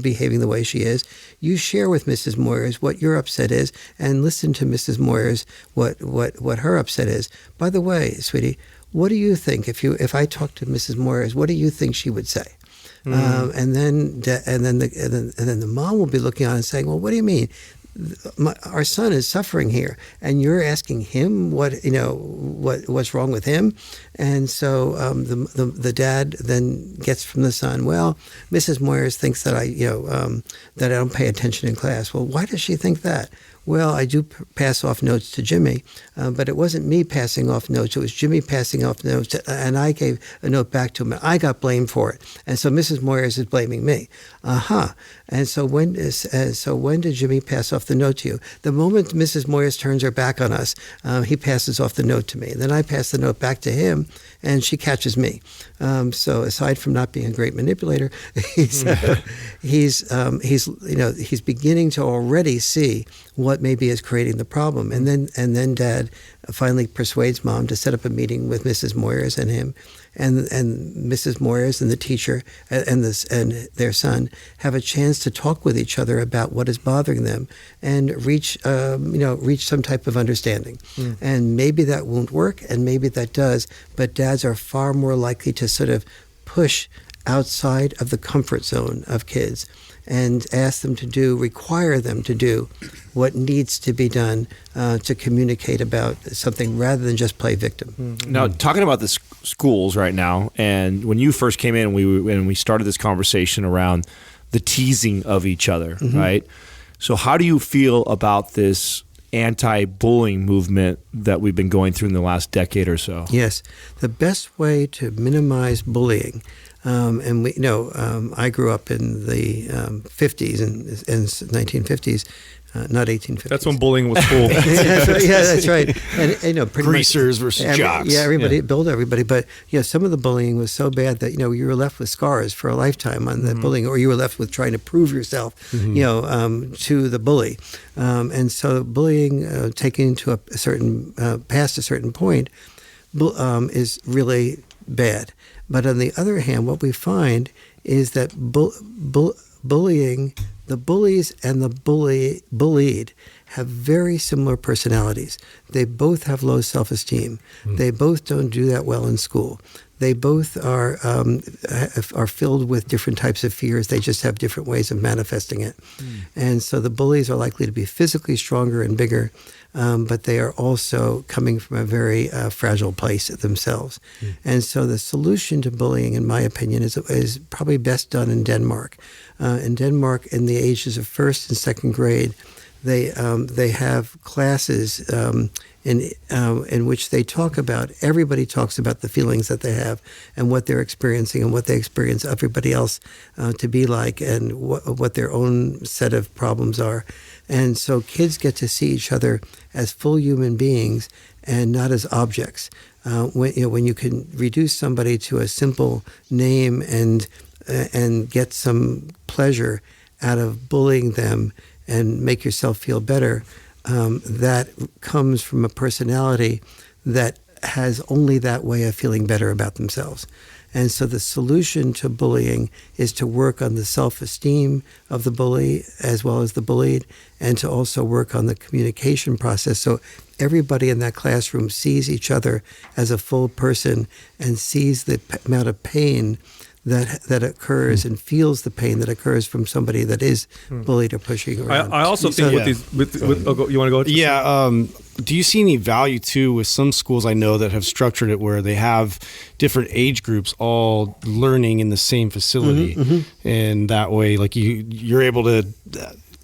behaving the way she is. You share with Mrs. Moyers what your upset is, and listen to Mrs. Moyers what her upset is. By the way, sweetie, what do you think if I talked to Mrs. Moyers? What do you think she would say? And then the mom will be looking on and saying, well, what do you mean? Our son is suffering here, and you're asking him what's wrong with him. And so the dad then gets from the son, well, Mrs. Moyers thinks that I don't pay attention in class. Well, why does she think that? Well, I do pass off notes to Jimmy, but it wasn't me passing off notes. It was Jimmy passing off notes, and I gave a note back to him, and I got blamed for it. And so Mrs. Moyers is blaming me. And so when did Jimmy pass off the note to you? The moment Mrs. Moyers turns her back on us, he passes off the note to me. Then I pass the note back to him, and she catches me. So aside from not being a great manipulator, he's beginning to already see what maybe is creating the problem. And then dad finally persuades mom to set up a meeting with Mrs. Moyers and him, and Mrs. Moyers and the teacher and their son have a chance to talk with each other about what is bothering them and reach some type of understanding. And maybe that won't work, and maybe that does, but dads are far more likely to sort of push outside of the comfort zone of kids and require them to do what needs to be done to communicate about something rather than just play victim. Now, talking about the schools right now, and when you first came in, we started this conversation around the teasing of each other, right? So how do you feel about this anti-bullying movement that we've been going through in the last decade or so? Yes. The best way to minimize bullying, and I grew up in the 50s and 1950s not 1850s. That's when bullying was cool. That's right. And pretty Greasers much, versus jocks. Everybody billed everybody. But some of the bullying was so bad that you were left with scars for a lifetime on the bullying, or you were left with trying to prove yourself, to the bully. And so bullying, taken to a certain past a certain point, is really bad. But on the other hand, what we find is that bullying, the bullies and the bullied have very similar personalities. They both have low self-esteem. They both don't do that well in school. They both are filled with different types of fears. They just have different ways of manifesting it. And so the bullies are likely to be physically stronger and bigger, but they are also coming from a very fragile place themselves. And so the solution to bullying, in my opinion, is probably best done in Denmark. In Denmark, in the ages of first and second grade, they have classes in which they talk about, everybody talks about the feelings that they have and what they're experiencing and what they experience everybody else to be like, and what their own set of problems are. And so kids get to see each other as full human beings and not as objects. When you can reduce somebody to a simple name and get some pleasure out of bullying them and make yourself feel better, that comes from a personality that has only that way of feeling better about themselves. And so the solution to bullying is to work on the self-esteem of the bully as well as the bullied, and to also work on the communication process. So everybody in that classroom sees each other as a full person and sees the amount of pain that occurs and feels the pain that occurs from somebody that is bullied or pushing around. I also think you want to go? Yeah. Do you see any value too with some schools I know that have structured it where they have different age groups all learning in the same facility, and that way, like you're able to.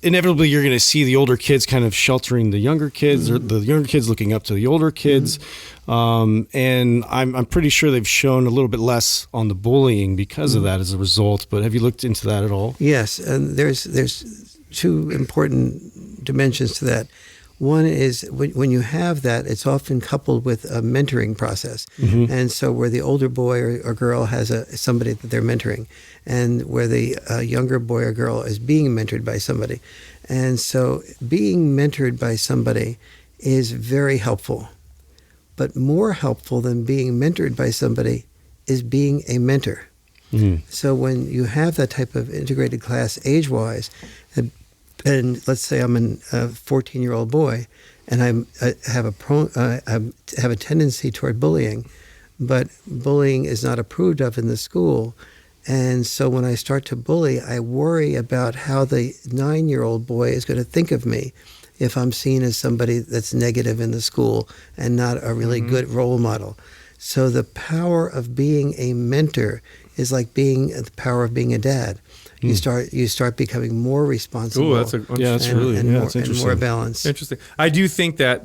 Inevitably, you're going to see the older kids kind of sheltering the younger kids, or the younger kids looking up to the older kids. And I'm pretty sure they've shown a little bit less on the bullying because of that as a result. But have you looked into that at all? Yes, and there's two important dimensions to that. One is when you have that, it's often coupled with a mentoring process. And so where the older boy or girl has somebody that they're mentoring, and where the younger boy or girl is being mentored by somebody. And so being mentored by somebody is very helpful. But more helpful than being mentored by somebody is being a mentor. So when you have that type of integrated class age-wise, and let's say I'm a 14-year-old boy, and I have a tendency toward bullying, but bullying is not approved of in the school. And so when I start to bully, I worry about how the 9-year-old boy is going to think of me if I'm seen as somebody that's negative in the school and not a really good role model. So the power of being a mentor is like the power of being a dad. You start becoming more responsible. That's interesting. And more balanced. Interesting. I do think that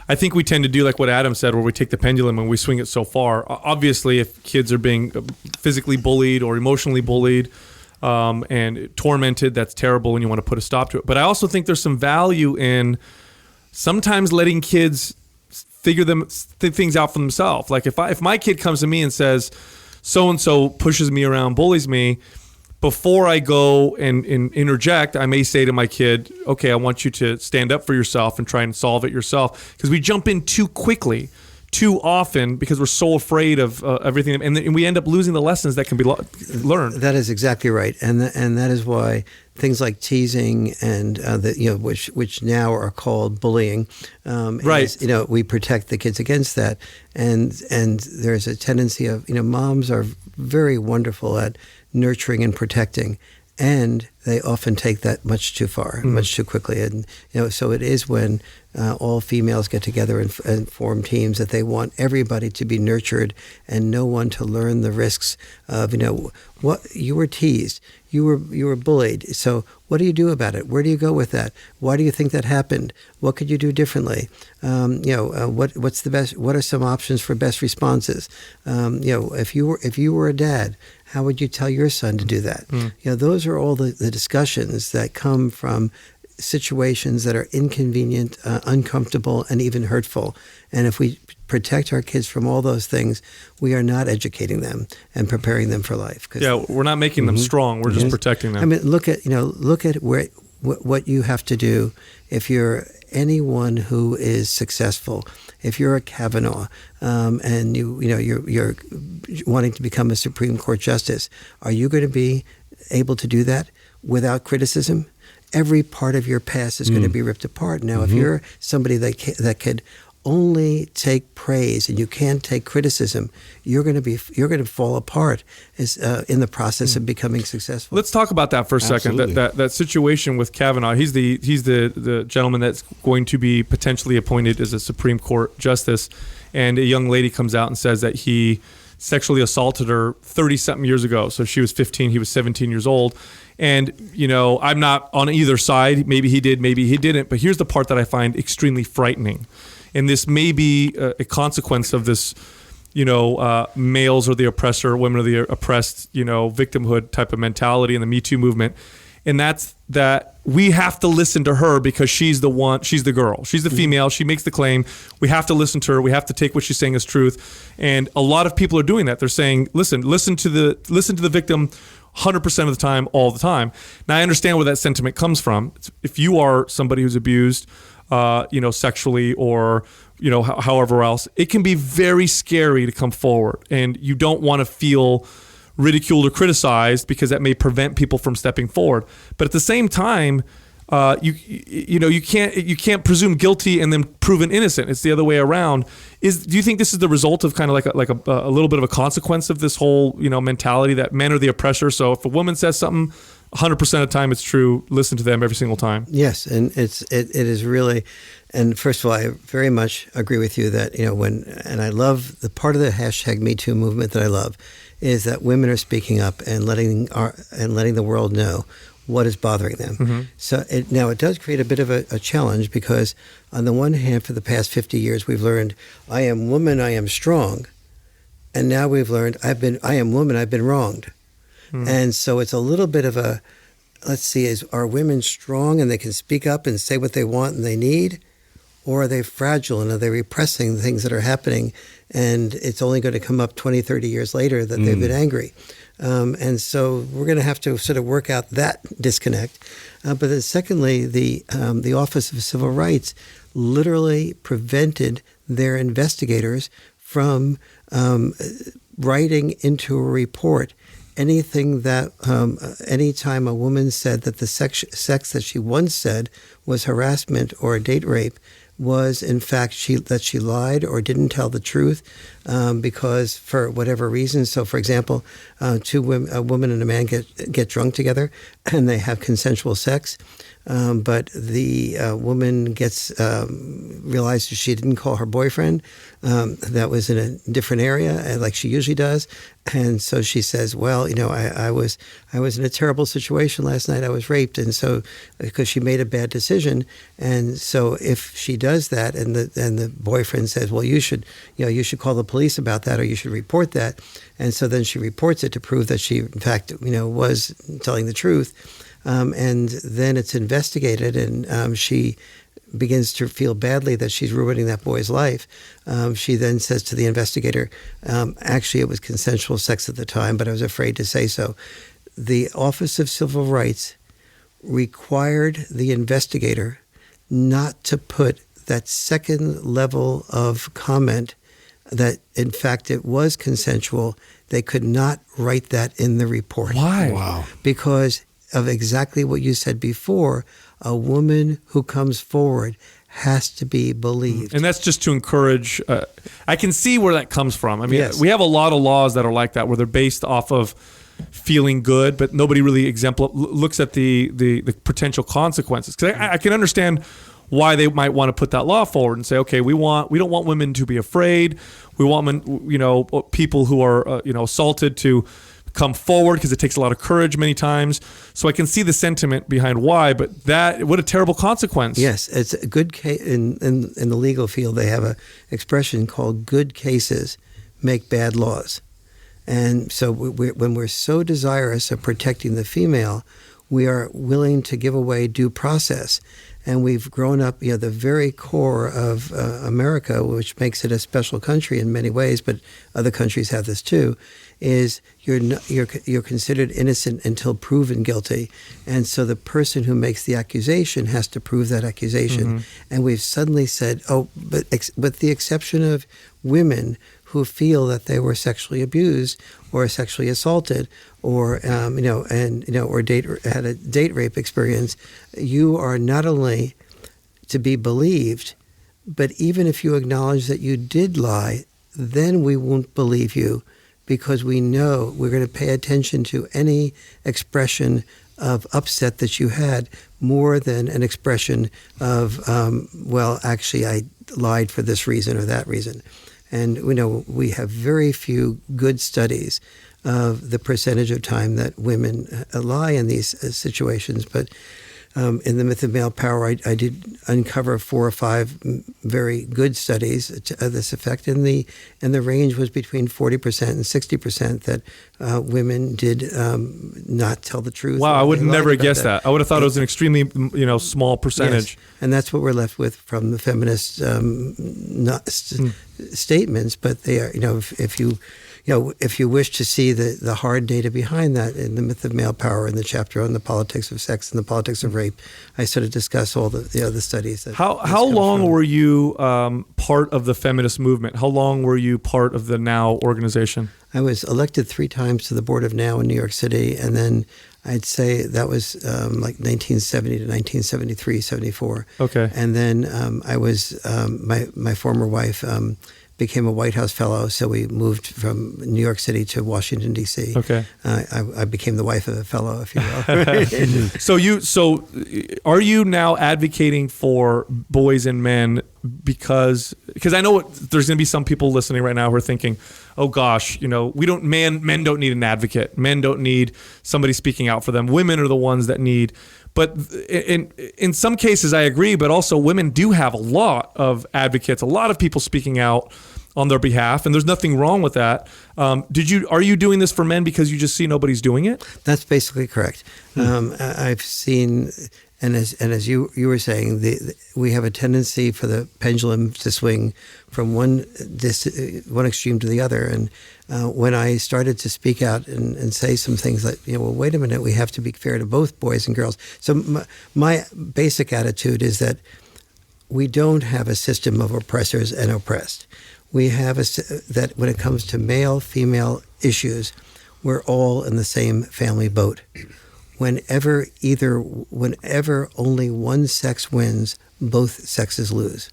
I think we tend to do like what Adam said, where we take the pendulum and we swing it so far. Obviously, if kids are being physically bullied or emotionally bullied and tormented, that's terrible, and you want to put a stop to it. But I also think there's some value in sometimes letting kids figure things out for themselves. Like if my kid comes to me and says, so-and-so pushes me around, bullies me, before I go and interject, I may say to my kid, okay, I want you to stand up for yourself and try and solve it yourself. Because we jump in too quickly, too often, because we're so afraid of everything. And we end up losing the lessons that can be learned. That is exactly right. And that is why things like teasing and which now are called bullying, right? We protect the kids against that, and there's a tendency of moms are very wonderful at nurturing and protecting, and they often take that much too far, much too quickly. And so it is when all females get together and form teams that they want everybody to be nurtured and no one to learn the risks of what you were teased, you were bullied. So what do you do about it? Where do you go with that? Why do you think that happened? What could you do differently? What's the best? What are some options for best responses? If you were a dad, How would you tell your son to do that? Those are all the discussions that come from situations that are inconvenient, uncomfortable, and even hurtful. And if we protect our kids from all those things, we are not educating them and preparing them for life. We're not making them strong. We're just protecting them. I mean, look at what you have to do if you're anyone who is successful. If you're a Kavanaugh and you're wanting to become a Supreme Court justice, are you going to be able to do that without criticism? Every part of your past is going to be ripped apart. Now, if you're somebody that could only take praise and you can't take criticism, you're going to fall apart in the process of becoming successful. Let's talk about that for a second. That situation with Kavanaugh. He's the gentleman that's going to be potentially appointed as a Supreme Court justice, and a young lady comes out and says that he sexually assaulted her 30-something years ago. So she was 15, he was 17 years old. And, I'm not on either side. Maybe he did, maybe he didn't. But here's the part that I find extremely frightening. And this may be a consequence of this, males are the oppressor, women are the oppressed, victimhood type of mentality in the Me Too movement. And that's that we have to listen to her because she's the one, she's the girl, she's the female, she makes the claim. We have to listen to her. We have to take what she's saying as truth. And a lot of people are doing that. They're saying, listen to the victim 100% of the time, all the time. Now, I understand where that sentiment comes from. If you are somebody who's abused, sexually or, however else, it can be very scary to come forward, and you don't want to feel ridiculed or criticized because that may prevent people from stepping forward. But at the same time, you can't presume guilty and then proven innocent. It's the other way around. Do you think this is the result of kind of like a little bit of a consequence of this whole mentality that men are the oppressor? So if a woman says something, 100% of the time it's true. Listen to them every single time. Yes, and it is really. And first of all, I very much agree with you that and I love the part of the #MeToo movement that I love is that women are speaking up and letting the world know what is bothering them. So now it does create a bit of a challenge because on the one hand, for the past 50 years, we've learned I am woman, I am strong, and now we've learned I am woman, I've been wronged. And so it's a little bit of a, let's see, are women strong and they can speak up and say what they want and they need? Or are they fragile and are they repressing the things that are happening? And it's only going to come up 20, 30 years later that they've been angry. And so we're going to have to sort of work out that disconnect. But then secondly, the Office of Civil Rights literally prevented their investigators from writing into a report anything that anytime a woman said that the sex that she once said was harassment or a date rape was in fact that she lied or didn't tell the truth because for whatever reason. So, for example, a woman and a man get drunk together and they have consensual sex, but the woman realizes she didn't call her boyfriend. That was in a different area, like she usually does, and so she says, "Well, I was in a terrible situation last night. I was raped, and so because she made a bad decision, and so if she does that, and the boyfriend says, well, you should call the police about that, or you should report that, and so then she reports it to prove that she, in fact, was telling the truth." And then it's investigated, and she begins to feel badly that she's ruining that boy's life. She then says to the investigator, actually, it was consensual sex at the time, but I was afraid to say so. The Office of Civil Rights required the investigator not to put that second level of comment that, in fact, it was consensual. They could not write that in the report. Why? Wow. Because of exactly what you said before, a woman who comes forward has to be believed. And that's just to encourage, I can see where that comes from. I mean, Yes. we have a lot of laws that are like that, where they're based off of feeling good, but nobody really looks at the potential consequences. Because I can understand why they might want to put that law forward and say, okay, we don't want women to be afraid. We want women, people who are assaulted to come forward, because it takes a lot of courage many times. So I can see the sentiment behind why, but what a terrible consequence. Yes, it's a good case. In the legal field, they have an expression called "good cases make bad laws," And so when we're so desirous of protecting the female, we are willing to give away due process. And we've grown up, the very core of America, which makes it a special country in many ways, but other countries have this too, is you're considered innocent until proven guilty. And so the person who makes the accusation has to prove that accusation. Mm-hmm. And we've suddenly said, but with the exception of women who feel that they were sexually abused or sexually assaulted or had a date rape experience, you are not only to be believed, but even if you acknowledge that you did lie, then we won't believe you, because we know we're going to pay attention to any expression of upset that you had more than an expression of, actually I lied for this reason or that reason. And we have very few good studies of the percentage of time that women lie in these situations. But in The Myth of Male Power, I did uncover 4 or 5 very good studies to this effect. And the range was between 40% and 60% that women did not tell the truth. Wow, I would never guess that. I would have thought it was an extremely small percentage. Yes. And that's what we're left with from the feminist statements. But they are, if you wish to see the hard data behind that, in The Myth of Male Power, in the chapter on the politics of sex and the politics of rape, I sort of discuss all the studies. How long were you part of the feminist movement? How long were you part of the NOW organization? I was elected 3 times to the board of NOW in New York City, and then I'd say that was like 1970 to 1973, 74. Okay. And then I was, my former wife became a White House fellow, so we moved from New York City to Washington, D.C. Okay. I became the wife of a fellow, if you will. So are you now advocating for boys and men because I know there's going to be some people listening right now who are thinking, oh gosh, men don't need an advocate. Men don't need somebody speaking out for them. Women are the ones that need. But in some cases, I agree. But also, women do have a lot of advocates, a lot of people speaking out on their behalf, and there's nothing wrong with that. Are you doing this for men because you just see nobody's doing it? That's basically correct. I've seen, and as you were saying, we have a tendency for the pendulum to swing from one extreme to the other. And when I started to speak out and say some things like, wait a minute, we have to be fair to both boys and girls. So my basic attitude is that we don't have a system of oppressors and oppressed. We have that when it comes to male-female issues, we're all in the same family boat. Whenever only one sex wins, both sexes lose.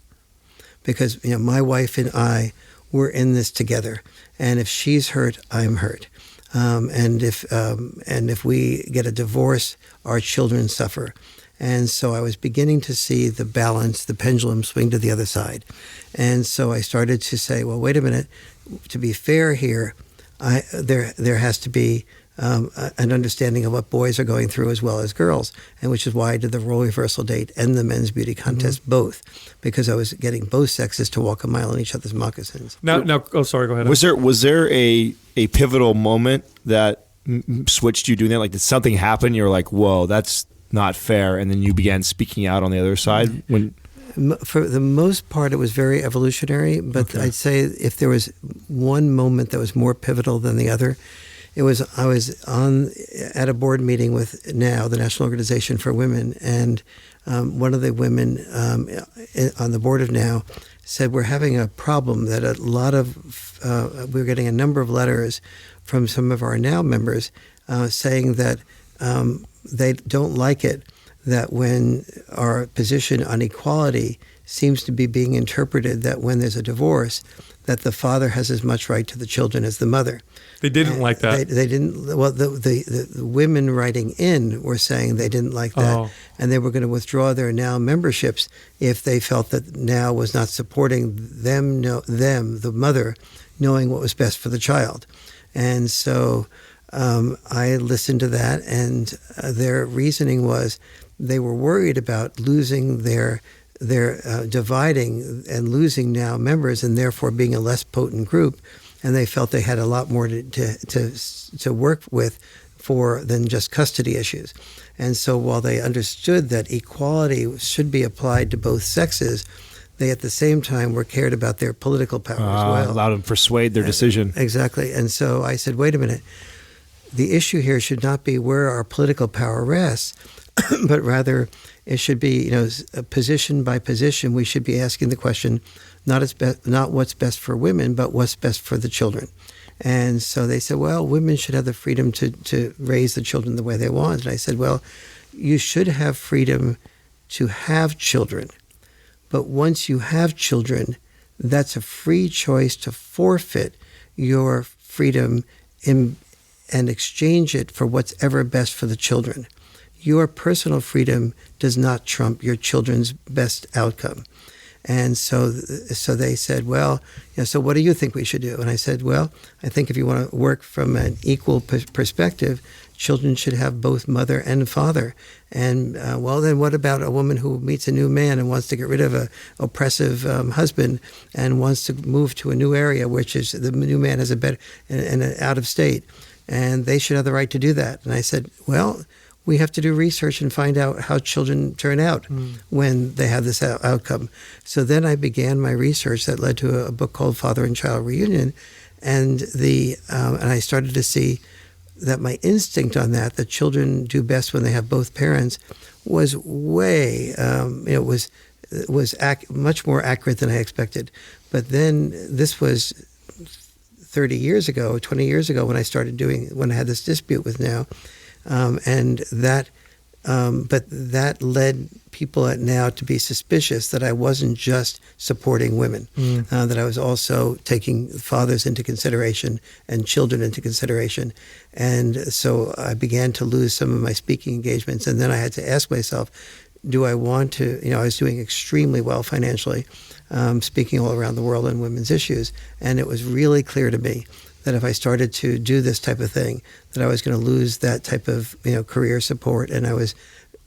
Because my wife and I, we're in this together, and if she's hurt, I'm hurt. And if we get a divorce, our children suffer. And so I was beginning to see the balance, the pendulum swing to the other side. And so I started to say, well, wait a minute, to be fair here, there has to be an understanding of what boys are going through as well as girls, and which is why I did the role reversal date and the men's beauty contest both, because I was getting both sexes to walk a mile in each other's moccasins. Now, oh, sorry, go ahead. Was there a pivotal moment that switched you doing that? Like, did something happen? You're like, whoa, that's not fair, and then you began speaking out on the other side? For the most part, it was very evolutionary, but okay. I'd say if there was one moment that was more pivotal than the other, I was at a board meeting with NOW, the National Organization for Women, and one of the women on the board of NOW said, we're having a problem that we're getting a number of letters from some of our NOW members saying that they don't like it that when our position on equality seems to be being interpreted that when there's a divorce, that the father has as much right to the children as the mother. They didn't like that. They didn't. Well, the women writing in were saying they didn't like that, and they were going to withdraw their NOW memberships if they felt that NOW was not supporting them, the mother, knowing what was best for the child. And so I listened to that, and their reasoning was they were worried about losing their dividing and losing NOW members, and therefore being a less potent group. and they felt they had a lot more to work with for than just custody issues. And so while they understood that equality should be applied to both sexes, they at the same time were cared about their political power as well. Allowed them to persuade their decision. Exactly. And so I said, wait a minute. The issue here should not be where our political power rests, but rather it should be, position by position, we should be asking the question, not what's best for women, but what's best for the children. And so they said, well, women should have the freedom to raise the children the way they want. And I said, well, you should have freedom to have children. But once you have children, that's a free choice to forfeit your freedom and exchange it for what's ever best for the children. Your personal freedom does not trump your children's best outcome. And so they said, well, so what do you think we should do? And I said, well, I think if you want to work from an equal perspective, children should have both mother and father. And well, then what about a woman who meets a new man and wants to get rid of a oppressive husband and wants to move to a new area, which is the new man has a better and out of state, and they should have the right to do that. And I said, well, we have to do research and find out how children turn out when they have this outcome. So then I began my research that led to a book called Father and Child Reunion, and I started to see that my instinct on that children do best when they have both parents, was way much more accurate than I expected. But then this was 30 years ago, 20 years ago when I had this dispute with Now. But that led people at Now to be suspicious that I wasn't just supporting women, that I was also taking fathers into consideration and children into consideration. And so I began to lose some of my speaking engagements. And then I had to ask myself, do I want to, I was doing extremely well financially, speaking all around the world on women's issues. And it was really clear to me that if I started to do this type of thing, that I was going to lose that type of, career support. And I was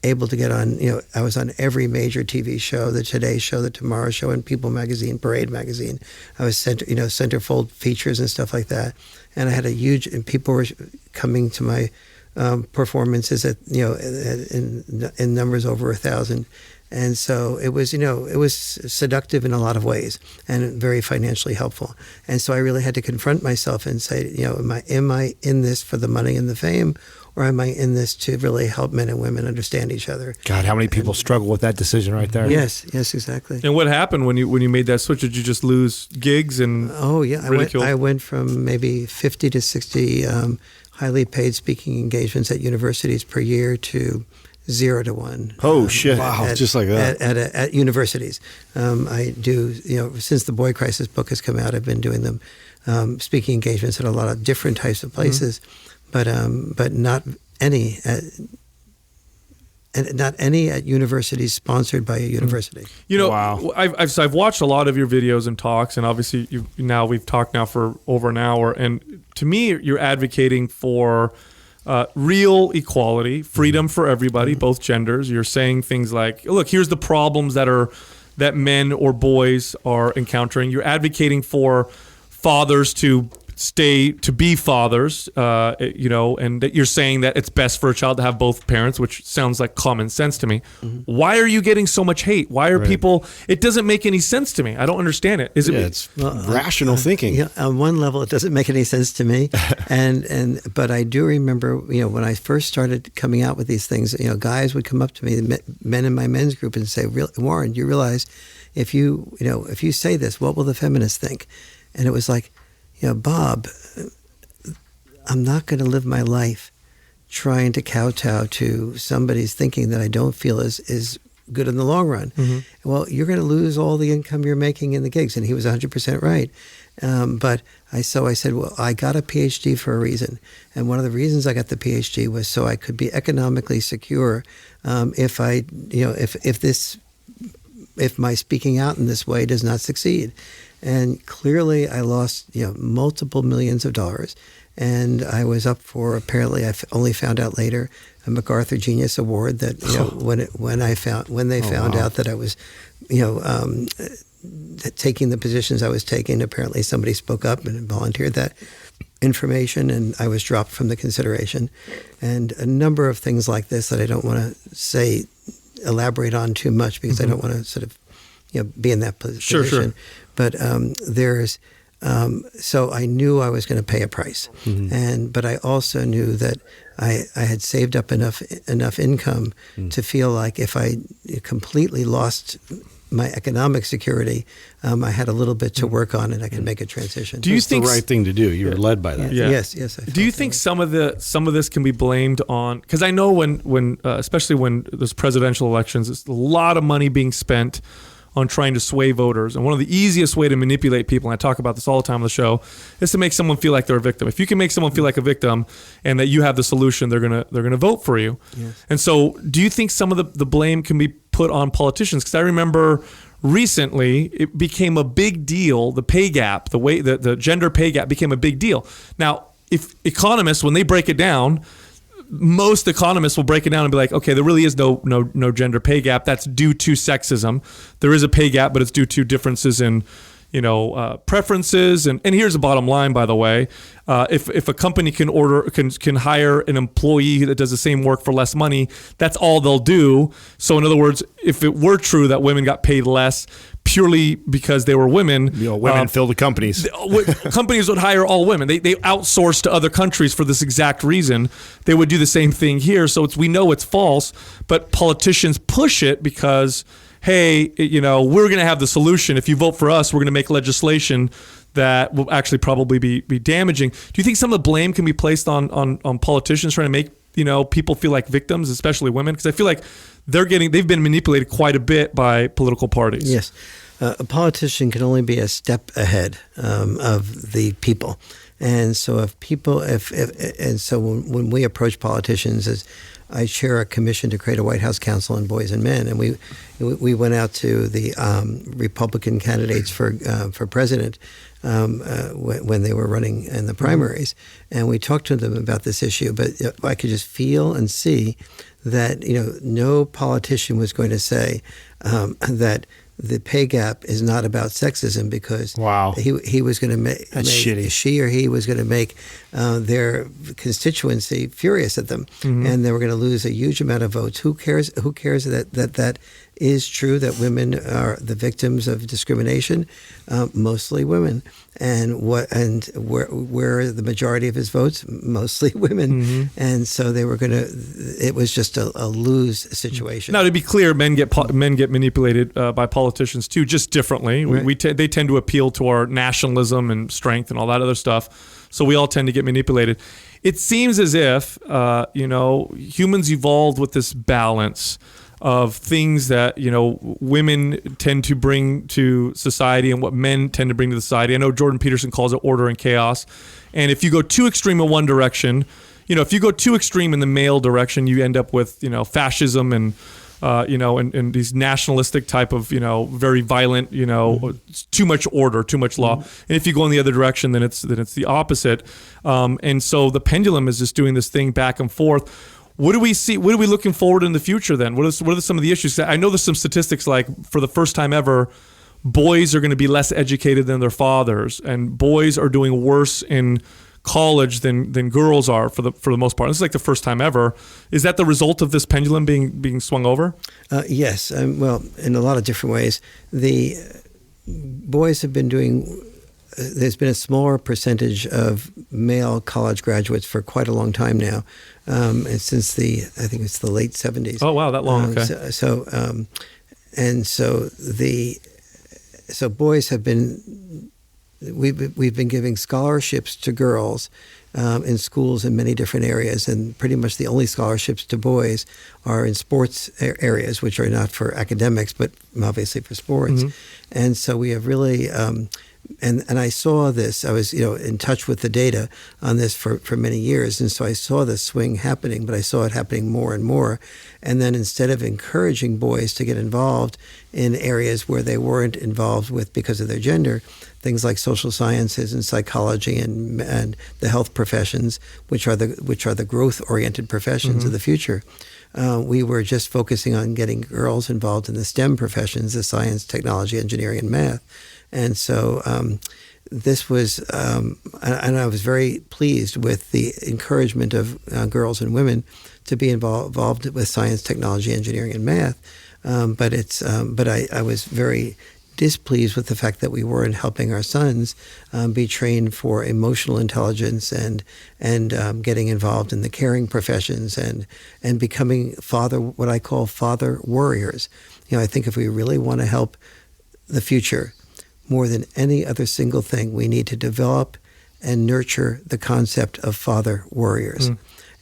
able to get on, I was on every major TV show, the Today Show, the Tomorrow Show, and People Magazine, Parade Magazine. I was centerfold features and stuff like that. And I had and people were coming to my performances at, in numbers over 1,000. And so it was, it was seductive in a lot of ways and very financially helpful. And so I really had to confront myself and say, am I in this for the money and the fame, or am I in this to really help men and women understand each other? God, how many people struggle with that decision right there? Yes, exactly. And what happened when you made that switch? Did you just lose gigs and I went from maybe 50 to 60 highly paid speaking engagements at universities per year to 0 to 1. Oh, shit. Wow, just like that. At universities. I do, since the Boy Crisis book has come out, I've been doing them, speaking engagements at a lot of different types of places, but not any at universities sponsored by a university. Wow. I've watched a lot of your videos and talks, and obviously we've talked now for over an hour, and to me, you're advocating for real equality, freedom for everybody, both genders. You're saying things like, look, here's the problems that men or boys are encountering. You're advocating for fathers to be fathers, and that you're saying that it's best for a child to have both parents, which sounds like common sense to me. Why are you getting so much hate? Why are people? It doesn't make any sense to me. I don't understand it. It's rational thinking. Yeah, on one level, it doesn't make any sense to me, but I do remember, when I first started coming out with these things, guys would come up to me, men in my men's group, and say, "Warren, do you realize if you say this, what will the feminists think?" And it was like, Bob, I'm not going to live my life trying to kowtow to somebody's thinking that I don't feel is good in the long run. Well, you're going to lose all the income you're making in the gigs. And he was 100% right. But I said, well, I got a PhD for a reason. And one of the reasons I got the PhD was so I could be economically secure if my speaking out in this way does not succeed. And clearly I lost, multiple millions of dollars. And I was up for, apparently I only found out later, a MacArthur Genius Award that, when they found out that I was, taking the positions I was taking, apparently somebody spoke up and volunteered that information, and I was dropped from the consideration. And a number of things like this that I don't want to elaborate on too much, because I don't want to sort of, be in that position. Sure. But so I knew I was going to pay a price, but I also knew that I had saved up enough income to feel like if I completely lost my economic security, I had a little bit to work on, and I could make a transition. Do you think the right thing to do? You were led by that. Yeah. Yes. Do you think some of this can be blamed on? Because I know when especially when there's presidential elections, there's a lot of money being spent on trying to sway voters, and one of the easiest way to manipulate people, and I talk about this all the time on the show, is to make someone feel like they're a victim. If you can make someone feel like a victim, and that you have the solution, they're gonna vote for you. Yes. And so, do you think some of the blame can be put on politicians? Because I remember recently it became a big deal. The pay gap, the gender pay gap became a big deal. Now, if economists, when they break it down, most economists will break it down and be like, okay, there really is no gender pay gap. That's due to sexism. There is a pay gap, but it's due to differences in, preferences. And here's the bottom line, by the way. If a company can hire an employee that does the same work for less money, that's all they'll do. So in other words, if it were true that women got paid less purely because they were women, women fill the companies. Companies would hire all women. They outsource to other countries for this exact reason. They would do the same thing here. So we know it's false, but politicians push it because, hey, we're going to have the solution. If you vote for us, we're going to make legislation that will actually probably be damaging. Do you think some of the blame can be placed on politicians trying to make people feel like victims, especially women? Because I feel like they've been manipulated quite a bit by political parties. Yes. A politician can only be a step ahead of the people. And so when we approach politicians, as I chair a commission to create a White House Council on Boys and Men, and we went out to the Republican candidates for president when they were running in the primaries, and we talked to them about this issue. But I could just feel and see that no politician was going to say that the pay gap is not about sexism, because he was going to make she or he was going to make their constituency furious at them, and they were going to lose a huge amount of votes. Who cares? Who cares that is true, that women are the victims of discrimination? Mostly women, and where are the majority of his votes? Mostly women, and so they were going to. It was just a lose situation. Now, to be clear, men get manipulated by politicians too, just differently. Right. They tend to appeal to our nationalism and strength and all that other stuff. So we all tend to get manipulated. It seems as if humans evolved with this balance of things that women tend to bring to society and what men tend to bring to the society. I know Jordan Peterson calls it order and chaos. And if you go too extreme in one direction, if you go too extreme in the male direction, you end up with fascism and and these nationalistic type of very violent too much order, too much law. And if you go in the other direction, then it's the opposite. And so the pendulum is just doing this thing back and forth. What do we see? What are we looking forward in the future then? What are some of the issues? I know there's some statistics like for the first time ever, boys are going to be less educated than their fathers, and boys are doing worse in college than girls are for the most part. This is like the first time ever. Is that the result of this pendulum being swung over? Yes. Well, in a lot of different ways. The boys have been doing. There's been a smaller percentage of male college graduates for quite a long time now, since I think it's the late 70s. Oh wow, that long. Okay. So boys have been. We've been giving scholarships to girls in schools in many different areas, and pretty much the only scholarships to boys are in sports areas, which are not for academics, but obviously for sports. And so we have really. And I saw this. I was, in touch with the data on this for many years, and so I saw this swing happening. But I saw it happening more and more. And then instead of encouraging boys to get involved in areas where they weren't involved with because of their gender, things like social sciences and psychology and the health professions, which are the growth-oriented professions of the future, we were just focusing on getting girls involved in the STEM professions, the science, technology, engineering, and math. And so this was, and I was very pleased with the encouragement of girls and women to be involved with science, technology, engineering, and math. But I was very displeased with the fact that we weren't helping our sons be trained for emotional intelligence and getting involved in the caring professions and becoming what I call father warriors. I think if we really want to help the future, more than any other single thing, we need to develop and nurture the concept of father warriors.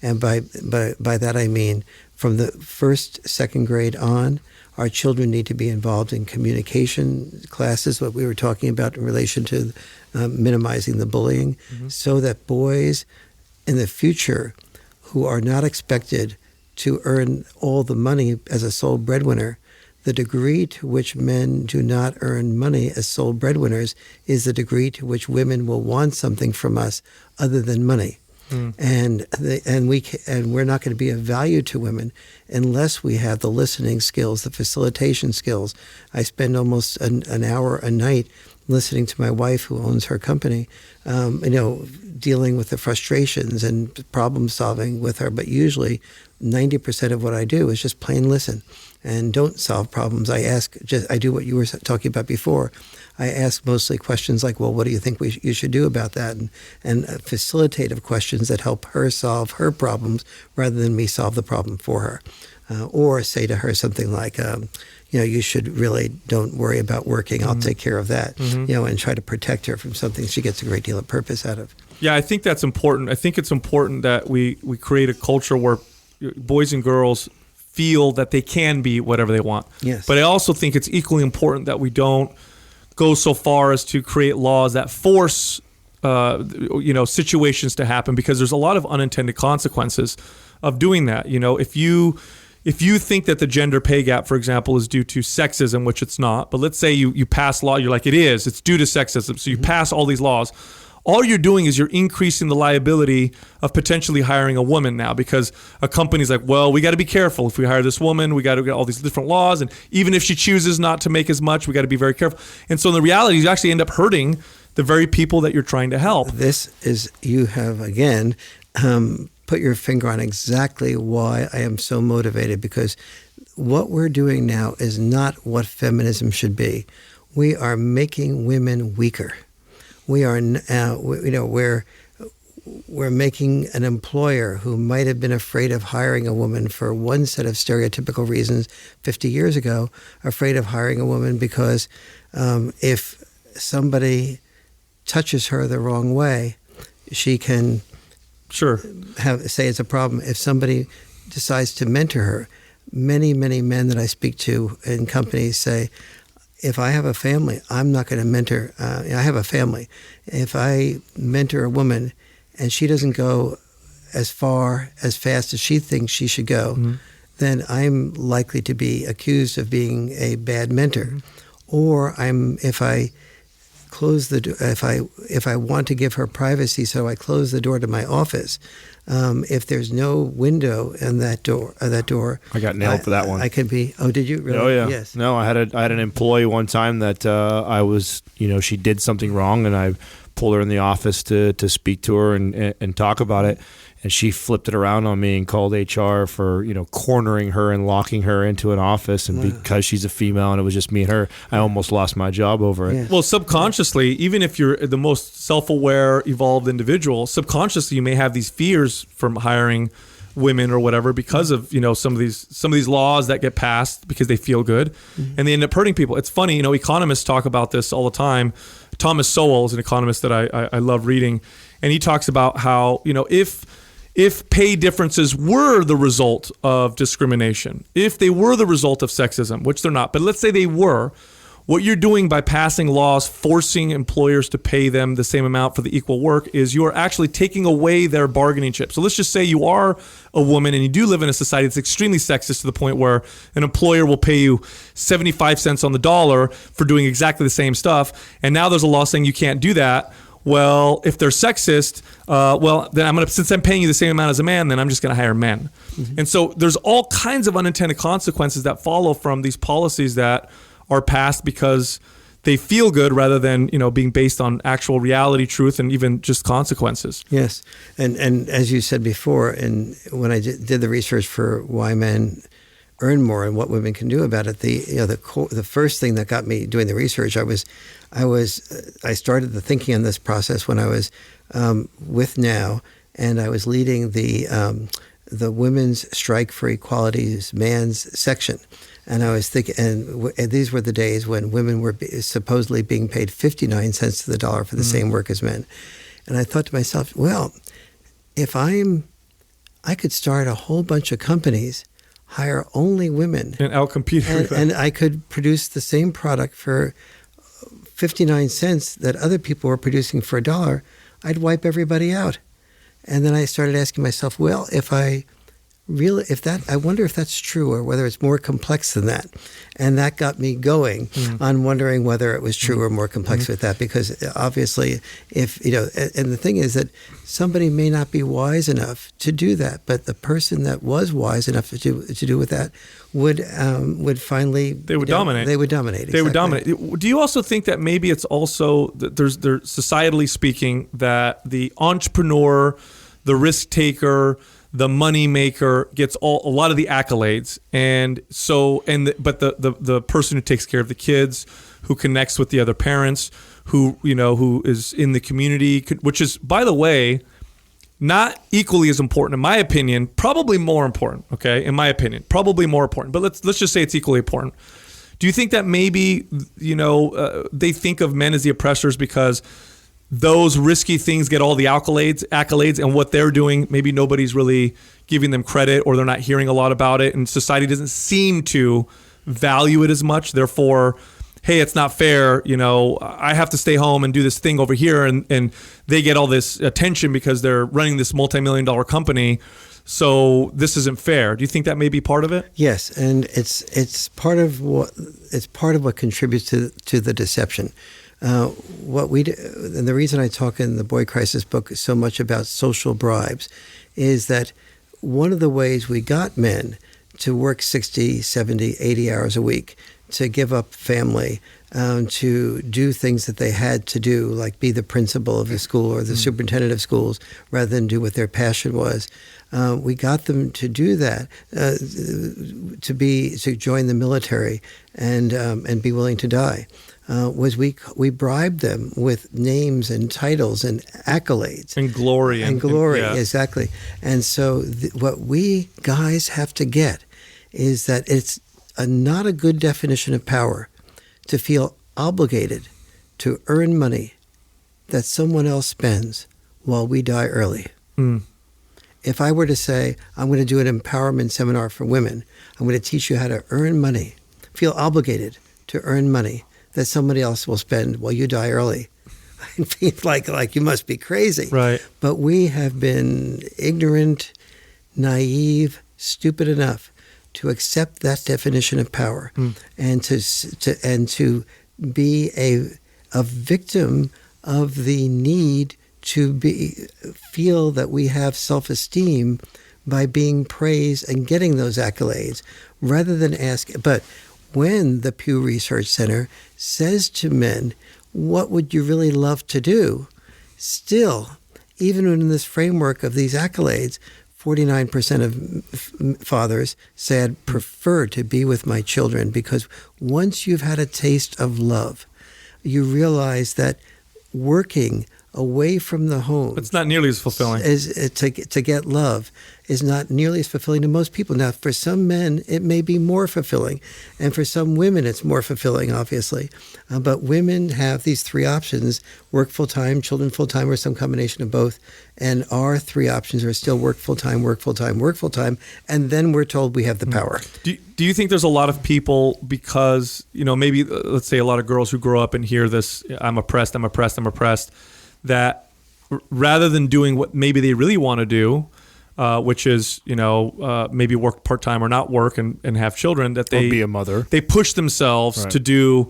And by that I mean from the first, second grade on, our children need to be involved in communication classes, what we were talking about in relation to minimizing the bullying, so that boys in the future who are not expected to earn all the money as a sole breadwinner, the degree to which men do not earn money as sole breadwinners is the degree to which women will want something from us other than money. And we're not going to be of value to women unless we have the listening skills, the facilitation skills. I spend almost an hour a night listening to my wife, who owns her company, dealing with the frustrations and problem solving with her. But usually 90% of what I do is just plain listen and don't solve problems. I do what you were talking about before. I ask mostly questions like, well, what do you think you should do about that? And facilitative questions that help her solve her problems rather than me solve the problem for her. Or say to her something like, you should really don't worry about working. I'll take care of that, and try to protect her from something she gets a great deal of purpose out of. Yeah, I think that's important. I think it's important that we create a culture where boys and girls feel that they can be whatever they want. Yes. But I also think it's equally important that we don't go so far as to create laws that force situations to happen, because there's a lot of unintended consequences of doing that. If you think that the gender pay gap, for example, is due to sexism, which it's not, but let's say you pass law, you're like, it's due to sexism. So you pass all these laws. All you're doing is you're increasing the liability of potentially hiring a woman now, because a company's like, well, we got to be careful. If we hire this woman, we got to get all these different laws. And even if she chooses not to make as much, we got to be very careful. And so in the reality, you actually end up hurting the very people that you're trying to help. You have, again, put your finger on exactly why I am so motivated, because what we're doing now is not what feminism should be. We are making women weaker. We are, we're making an employer who might have been afraid of hiring a woman for one set of stereotypical reasons 50 years ago, afraid of hiring a woman because if somebody touches her the wrong way, she can say it's a problem. If somebody decides to mentor her, many, many men that I speak to in companies say, if I have a family, I'm not going to mentor. I have a family. If I mentor a woman and she doesn't go as far, as fast as she thinks she should go, then I'm likely to be accused of being a bad mentor. Or if I close the door, if I want to give her privacy, so I close the door to my office. If there's no window in that door, I got nailed for that one. I could be. Oh, did you really? Oh yeah. Yes. No, I had an employee one time that I was, she did something wrong, and I pulled her in the office to speak to her and talk about it. And she flipped it around on me and called HR for, cornering her and locking her into an office. And because she's a female and it was just me and her, I almost lost my job over it. Yeah. Well, subconsciously, even if you're the most self-aware, evolved individual, subconsciously you may have these fears from hiring women or whatever because of some of these laws that get passed because they feel good, and they end up hurting people. It's funny, economists talk about this all the time. Thomas Sowell is an economist that I love reading, and he talks about how if pay differences were the result of discrimination, if they were the result of sexism, which they're not, but let's say they were, what you're doing by passing laws forcing employers to pay them the same amount for the equal work is you are actually taking away their bargaining chip. So let's just say you are a woman and you do live in a society that's extremely sexist to the point where an employer will pay you 75 cents on the dollar for doing exactly the same stuff. And now there's a law saying you can't do that. well, if they're sexist, well, then since I'm paying you the same amount as a man, then I'm just going to hire men. Mm-hmm. And so there's all kinds of unintended consequences that follow from these policies that are passed because they feel good rather than, being based on actual reality, truth, and even just consequences. Yes. And as you said before, and when I did the research for why men earn more and what women can do about it, the first thing that got me doing the research, I started the thinking on this process when I was with NOW, and I was leading the Women's Strike for Equality's Man's section. And I was thinking, and these were the days when women were supposedly being paid 59 cents to the dollar for the same work as men. And I thought to myself, well, if I could start a whole bunch of companies, hire only women, and outcompete everybody. And I could produce the same product for 59 cents that other people were producing for $1, I'd wipe everybody out. And then I started asking myself, well, I wonder if that's true or whether it's more complex than that. And that got me going on wondering whether it was true or more complex with that, because obviously and the thing is that somebody may not be wise enough to do that, but the person that was wise enough to do with that would finally dominate. They would dominate. They would dominate. Do you also think that maybe it's also there's societally speaking that the entrepreneur, the risk taker, the money maker gets a lot of the accolades, but the person who takes care of the kids, who connects with the other parents, who is in the community, which is, by the way, not equally as important in my opinion, probably more important. Okay, in my opinion, probably more important. But let's just say it's equally important. Do you think that maybe they think of men as the oppressors because those risky things get all the accolades, and what they're doing, maybe nobody's really giving them credit, or they're not hearing a lot about it, and society doesn't seem to value it as much. Therefore, hey, it's not fair. I have to stay home and do this thing over here, and they get all this attention because they're running this multi-million-dollar company. So this isn't fair. Do you think that may be part of it? Yes, and it's part of what contributes to the deception. What we do, and the reason I talk in the Boy Crisis book so much about social bribes is that one of the ways we got men to work 60, 70, 80 hours a week, to give up family, to do things that they had to do, like be the principal of the school or the superintendent of schools, rather than do what their passion was. We got them to do that, to join the military and be willing to die. We bribed them with names and titles and accolades. And glory. And glory, yeah. Exactly. And so what we guys have to get is that it's not a good definition of power to feel obligated to earn money that someone else spends while we die early. If I were to say, I'm going to do an empowerment seminar for women, I'm going to teach you how to earn money, feel obligated to earn money that somebody else will spend while you die early, I feel like you must be crazy. Right. But we have been ignorant, naive, stupid enough to accept that definition of power and to be a victim of the need to feel that we have self-esteem by being praised and getting those accolades, rather than ask. But when the Pew Research Center says to men, what would you really love to do? Still, even in this framework of these accolades, 49% of fathers say, I'd prefer to be with my children, because once you've had a taste of love, you realize that working away from the home, it's not nearly as fulfilling. To get love is not nearly as fulfilling to most people. Now, for some men, it may be more fulfilling, and for some women, it's more fulfilling, obviously. But women have these three options: work full-time, children full-time, or some combination of both. And our three options are still work full-time, work full-time, work full-time, and then we're told we have the power. Do you think there's a lot of people, because, maybe, let's say a lot of girls who grow up and hear this, I'm oppressed, that rather than doing what maybe they really want to do, which is, maybe work part-time or not work and have children, that they or be a mother, they push themselves right. to do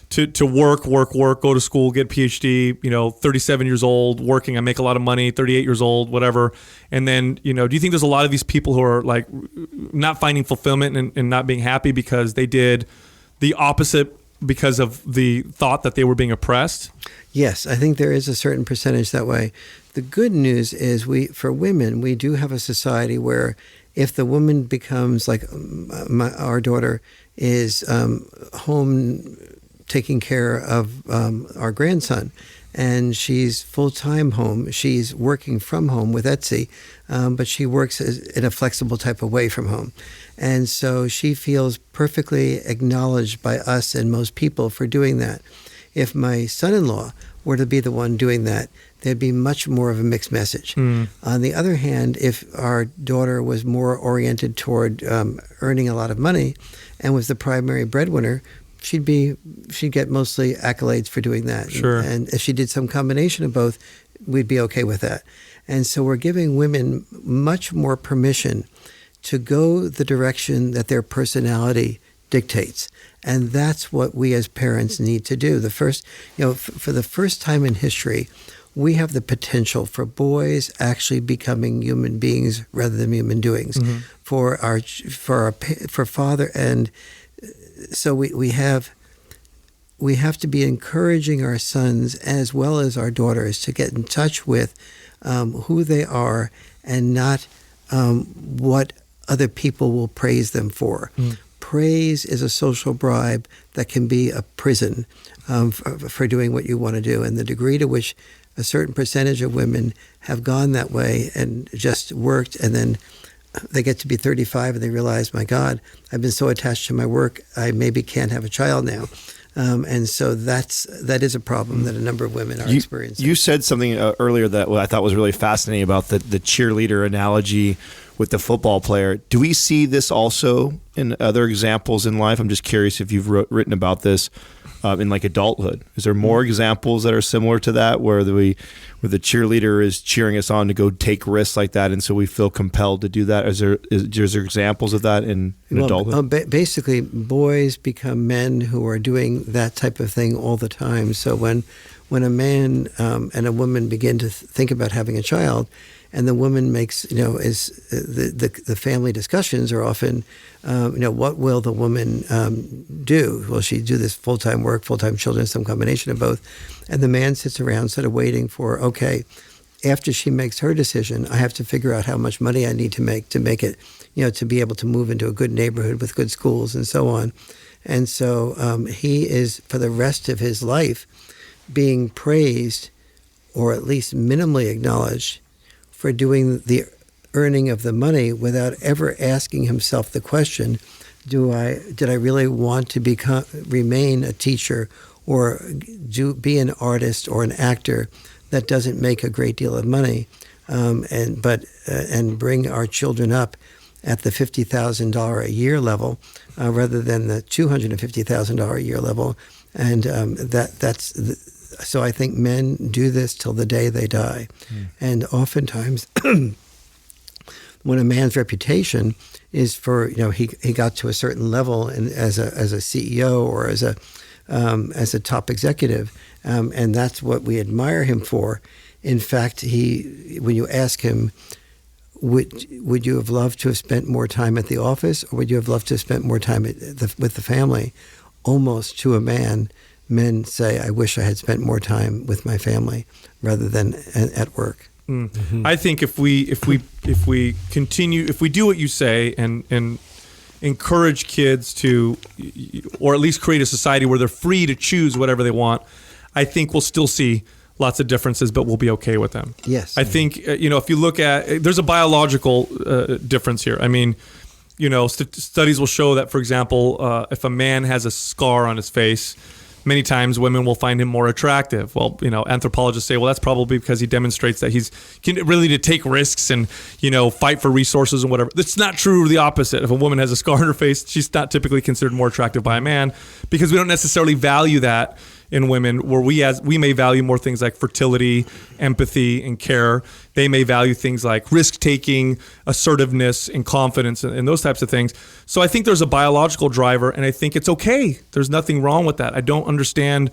to work, go to school, get a PhD, 37 years old, working, I make a lot of money, 38 years old, whatever. And then, do you think there's a lot of these people who are like not finding fulfillment and not being happy because they did the opposite because of the thought that they were being oppressed? Yes, I think there is a certain percentage that way. The good news is for women, we do have a society where if the woman becomes like our daughter is home taking care of our grandson, and she's full-time home. She's working from home with Etsy, but she works in a flexible type of way from home. And so she feels perfectly acknowledged by us and most people for doing that. If my son-in-law were to be the one doing that, there'd be much more of a mixed message. On the other hand, if our daughter was more oriented toward earning a lot of money and was the primary breadwinner, she'd get mostly accolades for doing that. Sure. And if she did some combination of both, we'd be okay with that. And so we're giving women much more permission to go the direction that their personality dictates. And that's what we as parents need to do. For the first time in history, we have the potential for boys actually becoming human beings rather than human doings. For father, and so we have to be encouraging our sons as well as our daughters to get in touch with who they are and not what other people will praise them for. Praise is a social bribe that can be a prison for doing what you want to do. And the degree to which a certain percentage of women have gone that way and just worked, and then they get to be 35 and they realize, my God, I've been so attached to my work, I maybe can't have a child now. And so that is a problem that a number of women are experiencing. You said something earlier that I thought was really fascinating about the cheerleader analogy with the football player. Do we see this also in other examples in life? I'm just curious if you've written about this in like adulthood. Is there more examples that are similar to that where the cheerleader is cheering us on to go take risks like that, and so we feel compelled to do that? Is there examples of that in adulthood? Basically, boys become men who are doing that type of thing all the time. So when a man and a woman begin to think about having a child, and the woman makes, the family discussions are often, what will the woman do? Will she do this full-time work, full-time children, some combination of both? And the man sits around sort of waiting for, okay, after she makes her decision, I have to figure out how much money I need to make it, to be able to move into a good neighborhood with good schools and so on. And so he is, for the rest of his life, being praised or at least minimally acknowledged for doing the earning of the money without ever asking himself the question, did I really want to remain a teacher or be an artist or an actor that doesn't make a great deal of money, and bring our children up at the $50,000 a year level rather than the $250,000 a year level, and so I think men do this till the day they die. And oftentimes when a man's reputation is for, he got to a certain level and as a CEO or as a top executive, and that's what we admire him for. In fact, when you ask him, would you have loved to have spent more time at the office, or would you have loved to have spent more time with the family? Almost to a man, men say, I wish I had spent more time with my family rather than at work. I think if we continue, if we do what you say and encourage kids to, or at least create a society where they're free to choose whatever they want, I think we'll still see lots of differences, but we'll be okay with them. Yes. I think, if you look at, there's a biological difference here. I mean, studies will show that, for example, if a man has a scar on his face, many times women will find him more attractive. Well, anthropologists say, well, that's probably because he demonstrates that he's really to take risks and, fight for resources and whatever. It's not true, the opposite. If a woman has a scar on her face, she's not typically considered more attractive by a man because we don't necessarily value that in women, where we may value more things like fertility, empathy, and care. They may value things like risk-taking, assertiveness, and confidence, and those types of things. So I think there's a biological driver, and I think it's okay. There's nothing wrong with that. I don't understand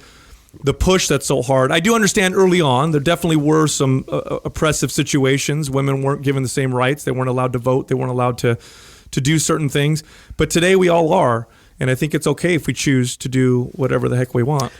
the push that's so hard. I do understand early on there definitely were some oppressive situations. Women weren't given the same rights. They weren't allowed to vote. They weren't allowed to do certain things. But today we all are. And I think it's okay if we choose to do whatever the heck we want.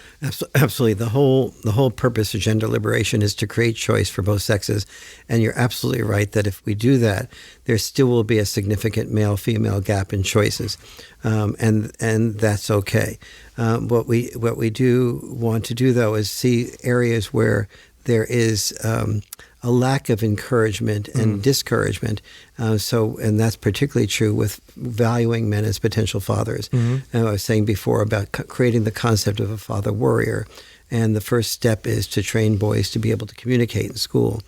Absolutely. The whole purpose of gender liberation is to create choice for both sexes. And you're absolutely right that if we do that, there still will be a significant male-female gap in choices. And that's okay. What we do want to do, though, is see areas where there is a lack of encouragement and discouragement. And that's particularly true with valuing men as potential fathers. And I was saying before about creating the concept of a father warrior. And the first step is to train boys to be able to communicate in school.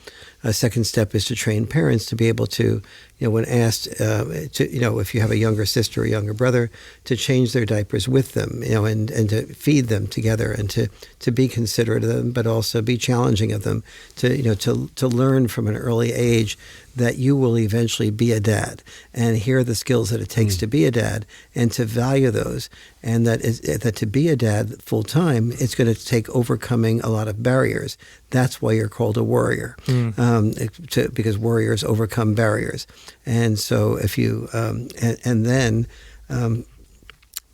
A second step is to train parents to be able to, when asked, if you have a younger sister or younger brother, to change their diapers with them, and to feed them together, and to be considerate of them, but also be challenging of them, to learn from an early age that you will eventually be a dad, and here are the skills that it takes to be a dad, and to value those, and that to be a dad full time, it's going to take overcoming a lot of barriers. That's why you're called a warrior, because warriors overcome barriers. And so if you,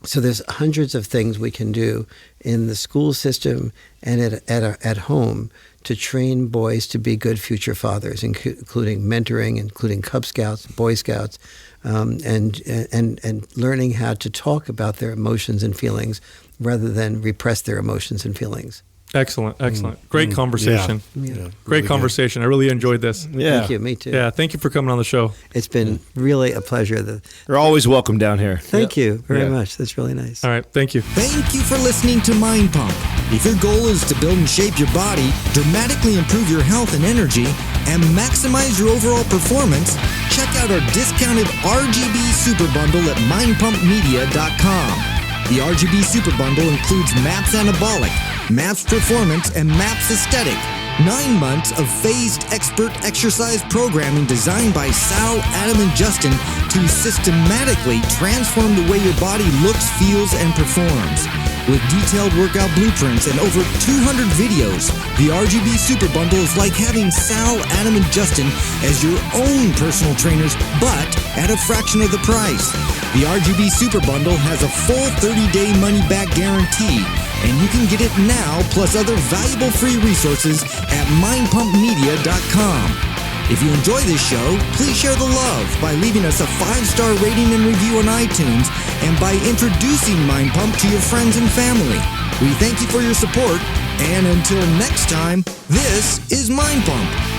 so there's hundreds of things we can do in the school system and at home to train boys to be good future fathers, including mentoring, including Cub Scouts, Boy Scouts, and learning how to talk about their emotions and feelings rather than repress their emotions and feelings. Excellent. Great conversation. Yeah. Great conversation. I really enjoyed this. Yeah. Thank you. Me too. Yeah, thank you for coming on the show. It's been really a pleasure. You're always welcome down here. Thank you very much. That's really nice. All right, thank you. Thank you for listening to Mind Pump. If your goal is to build and shape your body, dramatically improve your health and energy, and maximize your overall performance, check out our discounted RGB Super Bundle at mindpumpmedia.com. The RGB Super Bundle includes MAPS Anabolic, MAPS Performance, and MAPS Aesthetic. 9 months of phased expert exercise programming designed by Sal, Adam, and Justin to systematically transform the way your body looks, feels, and performs. With detailed workout blueprints and over 200 videos, the RGB Super Bundle is like having Sal, Adam, and Justin as your own personal trainers, but at a fraction of the price. The RGB Super Bundle has a full 30-day money-back guarantee, and you can get it now plus other valuable free resources at mindpumpmedia.com. If you enjoy this show, please share the love by leaving us a 5-star rating and review on iTunes and by introducing Mind Pump to your friends and family. We thank you for your support, and until next time, this is Mind Pump.